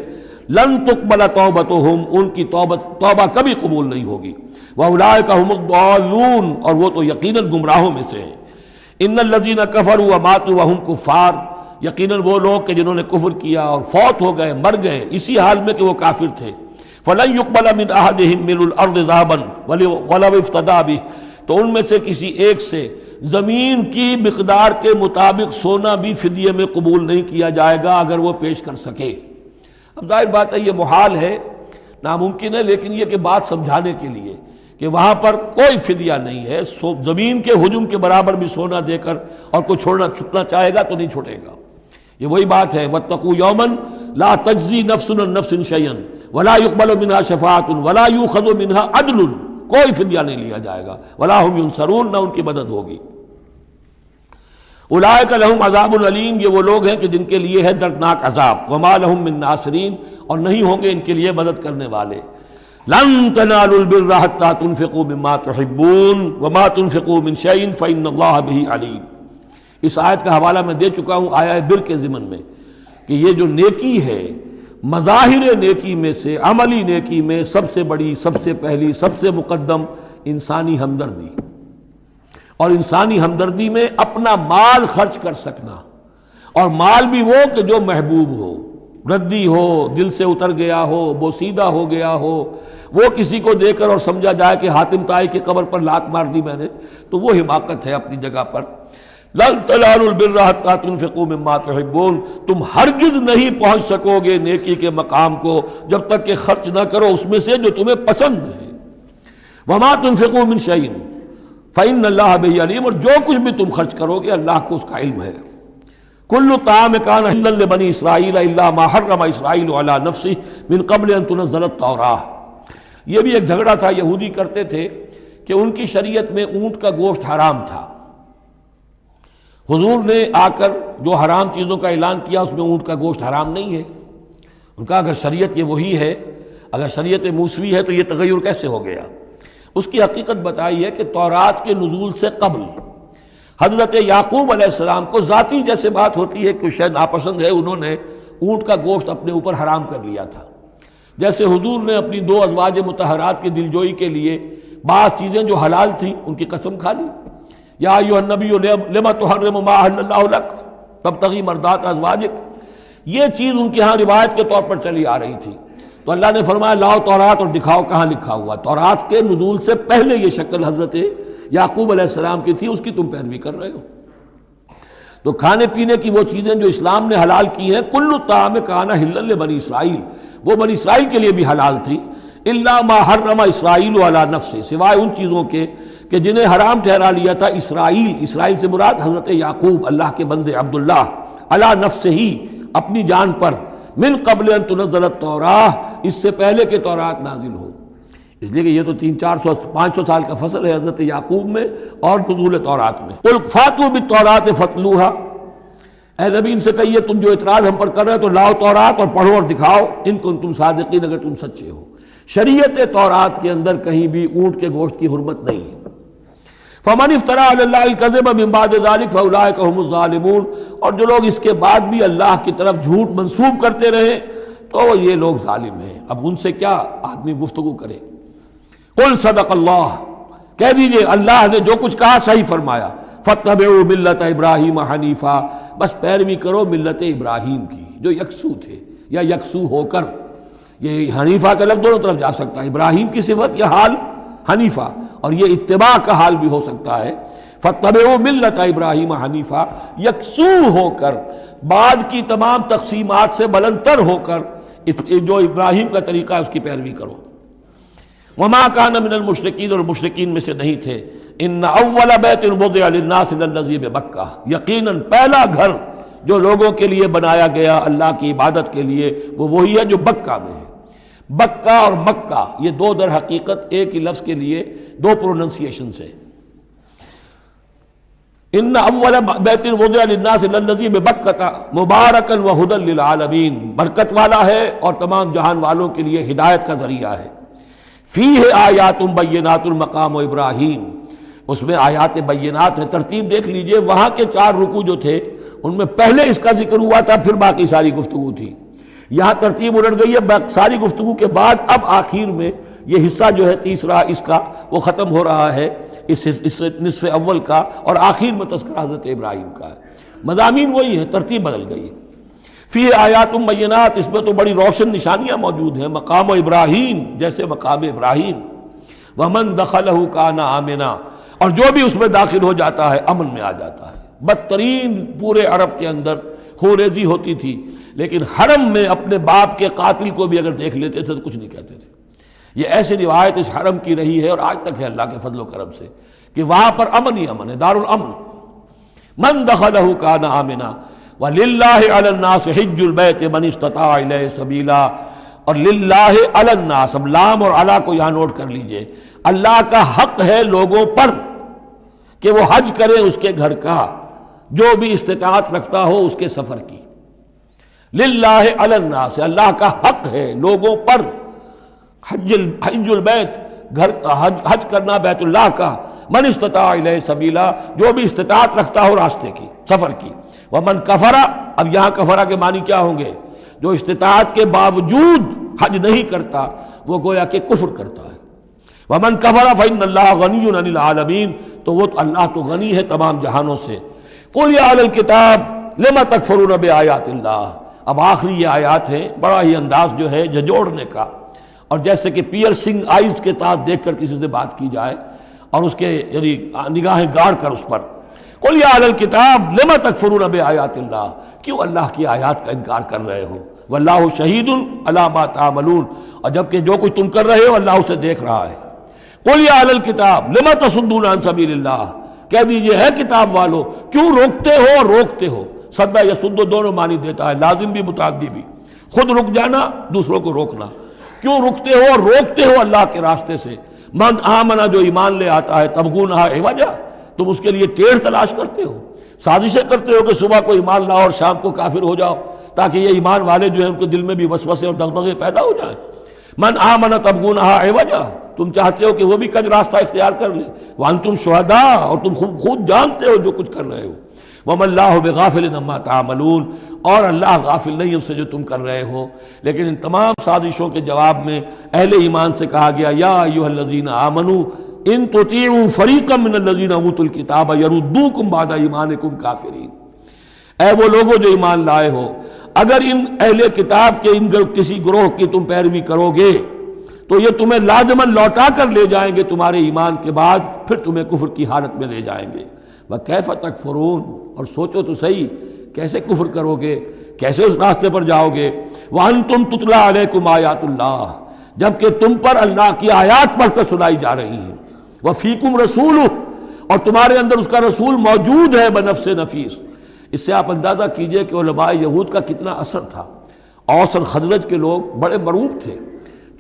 لن تقبل توبتہم، ان کی توبہ کبھی قبول نہیں ہوگی، واولئک ھم الضالون، اور وہ تو یقیناً گمراہوں میں سے ہیں۔ ان الذین کفروا وماتوا وهم کفار، یقیناً وہ لوگ کہ جنہوں نے کفر کیا اور فوت ہو گئے، مر گئے اسی حال میں کہ وہ کافر تھے، فلن يقبل من احدهم ملء الارض ذهبا ولو افتدى به، تو ان میں سے کسی ایک سے زمین کی مقدار کے مطابق سونا بھی فدیے میں قبول نہیں کیا جائے گا اگر وہ پیش کر سکے۔ اب ظاہر بات ہے یہ محال ہے، ناممکن ہے، لیکن یہ کہ بات سمجھانے کے لیے کہ وہاں پر کوئی فدیہ نہیں ہے، زمین کے حجم کے برابر بھی سونا دے کر اور کوئی چھٹنا چاہے گا تو نہیں چھوٹے گا۔ یہ وہی بات ہے، واتقوا یوما لا تجزی نفس عن نفس شیئا ولا يقبل منها شفاعۃ ولا یؤخذ منها عدل، کوئی فدیہ نہیں لیا جائے گا، ولا هم ينصرون، نہ ان کی مدد ہوگی۔ اولئک لهم عذاب علیم، یہ وہ لوگ ہیں کہ جن کے لیے ہے دردناک عذاب، وما لهم من ناصرین، اور نہیں ہوں گے ان کے لیے مدد کرنے والے۔ لن تنالوا البر حتى تنفقوا مما تحبون وما تنفقوا من شيء فإن الله به علیم۔ اس آیت کا حوالہ میں دے چکا ہوں آیہ بر کے ضمن میں کہ یہ جو نیکی ہے، مظاہر نیکی میں سے، عملی نیکی میں سب سے بڑی، سب سے پہلی، سب سے مقدم انسانی ہمدردی، اور انسانی ہمدردی میں اپنا مال خرچ کر سکنا، اور مال بھی وہ کہ جو محبوب ہو، ردی ہو، دل سے اتر گیا ہو، بوسیدہ ہو گیا ہو، وہ کسی کو دے کر اور سمجھا جائے کہ حاتم طائی کی قبر پر لات مار دی میں نے، تو وہ حماقت ہے اپنی جگہ پر۔ لن تنالوا البر حتى تنفقوا مما تحبون، تم ہرگز نہیں پہنچ سکو گے نیکی کے مقام کو جب تک کہ خرچ نہ کرو اس میں سے جو تمہیں پسند ہے۔ وما تنفقوا من شيء فإن الله به علیم، اور جو کچھ بھی تم خرچ کرو گے اللہ کو اس کا علم ہے۔ کل طعام کان حلا لبنی اسرائیل الا ما حرم اسرائیل علی نفسہ من قبل ان تنزل التوراۃ، یہ بھی ایک جھگڑا تھا، یہودی کرتے تھے کہ ان کی شریعت میں اونٹ کا گوشت حرام تھا، حضور نے آ کر جو حرام چیزوں کا اعلان کیا اس میں اونٹ کا گوشت حرام نہیں ہے۔ ان کا اگر شریعت یہ وہی ہے، اگر شریعت موسوی ہے تو یہ تغیر کیسے ہو گیا؟ اس کی حقیقت بتائی ہے کہ تورات کے نزول سے قبل حضرت یعقوب علیہ السلام کو ذاتی جیسے بات ہوتی ہے کہ شاید ناپسند ہے، انہوں نے اونٹ کا گوشت اپنے اوپر حرام کر لیا تھا، جیسے حضور نے اپنی 2 ازواج مطہرات کی دلجوئی کے لیے بعض چیزیں جو حلال تھیں ان کی قسم کھا لی، یا ایھا النبی لما تحرم ما احل اللہ لک تبتغی مرضات ازواجک، یہ چیز ان کے ہاں روایت کے طور پر چلی آ رہی تھی، تو اللہ نے فرمایا لاؤ تورات اور دکھاؤ کہاں لکھا ہوا۔ تورات کے نزول سے پہلے یہ شکل حضرت یعقوب علیہ السلام کی تھی، اس کی تم پیروی کر رہے ہو۔ تو کھانے پینے کی وہ چیزیں جو اسلام نے حلال کی ہیں، کل طعام کان حلا لبنی اسرائیل، وہ بنی اسرائیل کے لیے بھی حلال تھی، الا ما حرم اسرائیل علی نفسہ، سوائے ان چیزوں کے کہ جنہیں حرام ٹھہرا لیا تھا اسرائیل، اسرائیل سے مراد حضرت یعقوب اللہ کے بندے عبداللہ، علی نفسہ ہی، اپنی جان پر، من قبل ان تنزل التوراۃ، اس سے پہلے کہ تورات نازل ہو، اس لیے کہ یہ تو 300-400-500 سال کا فصل ہے حضرت یعقوب میں اور نزول تورات میں۔ قل فاتوا بالتوراۃ فاتلوها، اے نبی ان سے کہیے تم جو اعتراض ہم پر کر رہے ہو تو لاؤ تورات اور پڑھو اور دکھاؤ، ان کنتم صادقین، اگر تم سچے ہو۔ شریعت تورات کے اندر کہیں بھی اونٹ کے گوشت کی حرمت نہیں ہے۔ فمن افترى علی اللہ الکذب من بعد ذلک فاولئک هم الظالمون، اور جو لوگ اس کے بعد بھی اللہ کی طرف جھوٹ منسوب کرتے رہے تو یہ لوگ ظالم ہیں۔ اب ان سے کیا آدمی گفتگو کرے؟ قل صدق اللہ، کہہ دیجئے اللہ نے جو کچھ کہا صحیح فرمایا، فاتبعوا ملت ابراہیم حنیفا، بس پیروی کرو ملت ابراہیم کی جو یکسو تھے یا یکسو ہو کر، یہ حنیفہ کا لفظ دونوں طرف جا سکتا ہے، ابراہیم کی صفت یا حال حنیفہ، اور یہ اتباع کا حال بھی ہو سکتا ہے۔ فاتبعوا ملت ابراہیم حنیفا، یکسو ہو کر، بعد کی تمام تقسیمات سے بلندتر ہو کر جو ابراہیم کا طریقہ ہے اس کی پیروی کرو۔ وما کان من المشرکین، اور مشرکین میں سے نہیں تھے، ان اول بیت وضع للناس للذی ببکہ، یقیناً پہلا گھر جو لوگوں کے لیے بنایا گیا اللہ کی عبادت کے لیے وہ وہی ہے جو بکہ میں ہے۔ بکہ اور مکہ یہ دو در حقیقت ایک ہی لفظ کے لیے دو پروننسیشن سے۔ ان اول بیت وضع للناس للذی ببکہ مبارکا وہدی للعالمین، برکت والا ہے اور تمام جہان والوں کے لیے ہدایت کا ذریعہ ہے۔ فیہ آیات بینات مقام ابراہیم، اس میں آیات بینات ہیں۔ ترتیب دیکھ لیجئے، وہاں کے 4 رکوع جو تھے ان میں پہلے اس کا ذکر ہوا تھا، پھر باقی ساری گفتگو تھی۔ یہاں ترتیب الٹ گئی ہے، ساری گفتگو کے بعد اب آخر میں یہ حصہ جو ہے تیسرا اس کا وہ ختم ہو رہا ہے، اس نصف اول کا، اور آخر میں تذکرہ حضرت ابراہیم کا ہے۔ مضامین وہی ہیں، ترتیب بدل گئی ہے۔ فی آیات بینات، اس میں تو بڑی روشن نشانیاں موجود ہیں۔ مقام ابراہیم، جیسے مقام ابراہیم، ومن دخلہ کان آمنا، اور جو بھی اس میں داخل ہو جاتا ہے امن میں آ جاتا ہے۔ بدترین پورے عرب کے اندر خونریزی ہوتی تھی، لیکن حرم میں اپنے باپ کے قاتل کو بھی اگر دیکھ لیتے تھے تو کچھ نہیں کہتے تھے۔ یہ ایسی روایت اس حرم کی رہی ہے اور آج تک ہے اللہ کے فضل و کرم سے، کہ وہاں پر امن ہی امن ہے، دار الامن۔ من دخلہ کان آمنا وَلِلَّهِ عَلَى النَّاسِ حِجُّ الْبَيْتِ مَنِ اسْتَطَاعَ إِلَيْهِ سَبِيلًا، اور للہ علی الناس، اب لام اور علی کو یہاں نوٹ کر لیجئے، اللہ کا حق ہے لوگوں پر کہ وہ حج کرے اس کے گھر کا، جو بھی استطاعت رکھتا ہو اس کے سفر کی۔ للہ علی الناس، اللہ کا حق ہے لوگوں پر، حج البیت، گھر حج کرنا بیت اللہ کا، من استطاع الیہ سبیلا، جو بھی استطاعت رکھتا ہو راستے کی، سفر کی۔ ومن کفرا، اب یہاں کفرا کے معنی کیا ہوں گے؟ جو استطاعت کے باوجود حج نہیں کرتا وہ گویا کہ کفر کرتا ہے۔ ومن کفر فإن اللہ غنی عن العالمین، تو وہ اللہ تو غنی ہے تمام جہانوں سے۔ قل یا اہل الکتاب لم تکفرون بآیات اللہ، اب آخری یہ آیات ہیں، بڑا ہی انداز جو ہے جھنجھوڑنے کا، اور جیسے کہ پیئرسنگ آئیز کے ساتھ دیکھ کر کسی سے بات کی جائے اور اس کے یعنی نگاہیں گاڑ کر اس پر، قل یا اہل الکتاب لم تکفرون بآیات اللہ، کیوں اللہ کی آیات کا انکار کر رہے ہو؟ واللہ شہید علی ما تعملون، اور جبکہ جو کچھ تم کر رہے ہو اللہ اسے دیکھ رہا ہے۔ قل یا اہل الکتاب لم تصدون عن سبیل اللہ، کہہ دیجئے ہے کتاب والو کیوں روکتے ہو اور روکتے ہو؟ صدہ یا سدو دونوں معنی دیتا ہے، لازم بھی متعدی بھی، خود رک جانا دوسروں کو روکنا۔ کیوں رکتے ہو اور روکتے ہو اللہ کے راستے سے؟ من آمنا، جو ایمان لے آتا ہے، تبغونہا عوجا، تم اس کے لیے ٹیڑھ تلاش کرتے ہو، سازشیں کرتے ہو کہ صبح کو ایمان لاؤ اور شام کو کافر ہو جاؤ، تاکہ یہ ایمان والے جو ہیں ان کے دل میں بھی وسوسے اور دغدغے پیدا ہو جائیں۔ من آمن تبغونہا عوجا، تم چاہتے ہو کہ وہ بھی کج راستہ اختیار کر لیں، وانتم شہداء، اور تم خود جانتے ہو جو کچھ کر رہے ہو۔ وما اللہ بغافل عما تعملون، اور اللہ غافل نہیں اس سے جو تم کر رہے ہو۔ لیکن ان تمام سازشوں کے جواب میں اہل ایمان سے کہا گیا، یا ایھا الذین آمنوا ان تطیعوا فریقا من الذین اوتوا الکتاب یردوکم بعد ایمانکم کافرین، اے وہ لوگوں جو ایمان لائے ہو، اگر ان اہل کتاب کے ان کسی گروہ کی تم پیروی کرو گے تو یہ تمہیں لازماً لوٹا کر لے جائیں گے تمہارے ایمان کے بعد، پھر تمہیں کفر کی حالت میں لے جائیں گے۔ وَكَيْفَ تَكْفُرُونَ، اور سوچو تو صحیح کیسے کفر کرو گے، کیسے اس راستے پر جاؤ گے۔ وَأَنْتُمْ تُتْلَىٰ عَلَيْكُمْ آیَاتُ اللَّهِ، جبکہ تم پر اللہ کی آیات پڑھ کر سنائی جا رہی ہیں۔ وَفِيكُمْ رَسُولُهُ، اور تمہارے اندر اس کا رسول موجود ہے بنفس نفیس۔ اس سے آپ اندازہ کیجئے کہ علماء یہود کا کتنا اثر تھا۔ اوس اور خزرج کے لوگ بڑے مرعوب تھے،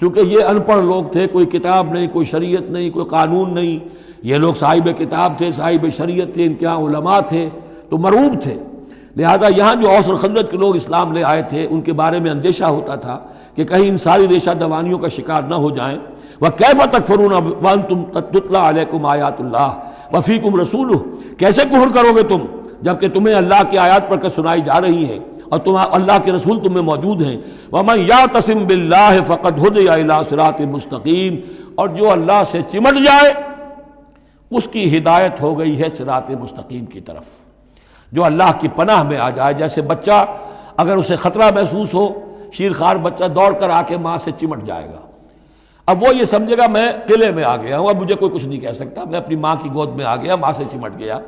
چونکہ یہ ان پڑھ لوگ تھے، کوئی کتاب نہیں، کوئی شریعت نہیں، کوئی قانون نہیں۔ یہ لوگ صاحب کتاب تھے، صاحب شریعت تھے، ان کے ہاں علماء تھے، تو مرعوب تھے۔ لہذا یہاں جو اوس اور خزرج کے لوگ اسلام لے آئے تھے ان کے بارے میں اندیشہ ہوتا تھا کہ کہیں ان ساری ریشہ دوانیوں کا شکار نہ ہو جائیں۔ وَكَيْفَ تَكْفُرُونَ وَأَنْتُمْ تُتْلَىٰ عَلَيْكُمْ آیَاتُ اللَّهِ وَفِيكُمْ رَسُولُهُ، کیسے کفر کرو گے تم جبکہ تمہیں اللہ کی آیات پڑھ کر سنائی جا رہی ہیں اور اللہ کے رسول تم میں موجود ہیں۔ وَمَن يَعْتَصِم بِاللَّهِ فَقَدْ هُدِيَ إِلَىٰ صِرَاطٍ مُسْتَقِيمٍ، اور جو اللہ سے چمٹ جائے اس کی ہدایت ہو گئی ہے صراط مستقیم کی طرف۔ جو اللہ کی پناہ میں آ جائے، جیسے بچہ اگر اسے خطرہ محسوس ہو، شیرخوار بچہ دوڑ کر آ کے ماں سے چمٹ جائے گا، اب وہ یہ سمجھے گا میں قلعے میں آ گیا ہوں، اب مجھے کوئی کچھ نہیں کہہ سکتا، میں اپنی ماں کی گود میں آ گیا، ماں سے چمٹ گیا۔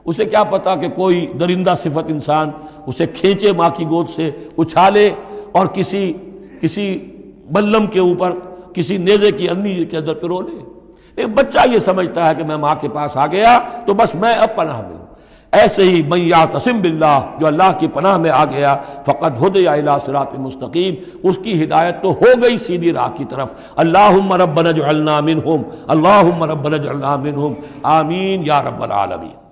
اسے کیا پتا کہ کوئی درندہ صفت انسان اسے کھینچے ماں کی گود سے، اچھالے اور کسی بلم کے اوپر کسی نیزے کی انی کے اندر پرو لے۔ ایک بچہ یہ سمجھتا ہے کہ میں ماں کے پاس آ گیا تو بس میں اب پناہ میں ہوں، ایسے ہی من یعتصم باللہ، جو اللہ کی پناہ میں آ گیا، فقد ہدی الی صراط مستقیم، اس کی ہدایت تو ہو گئی سیدھی راہ کی طرف۔ اللہم ربنا اجعلنا منہم، اللہم ربنا اجعلنا منہم، آمین یا رب العالمین۔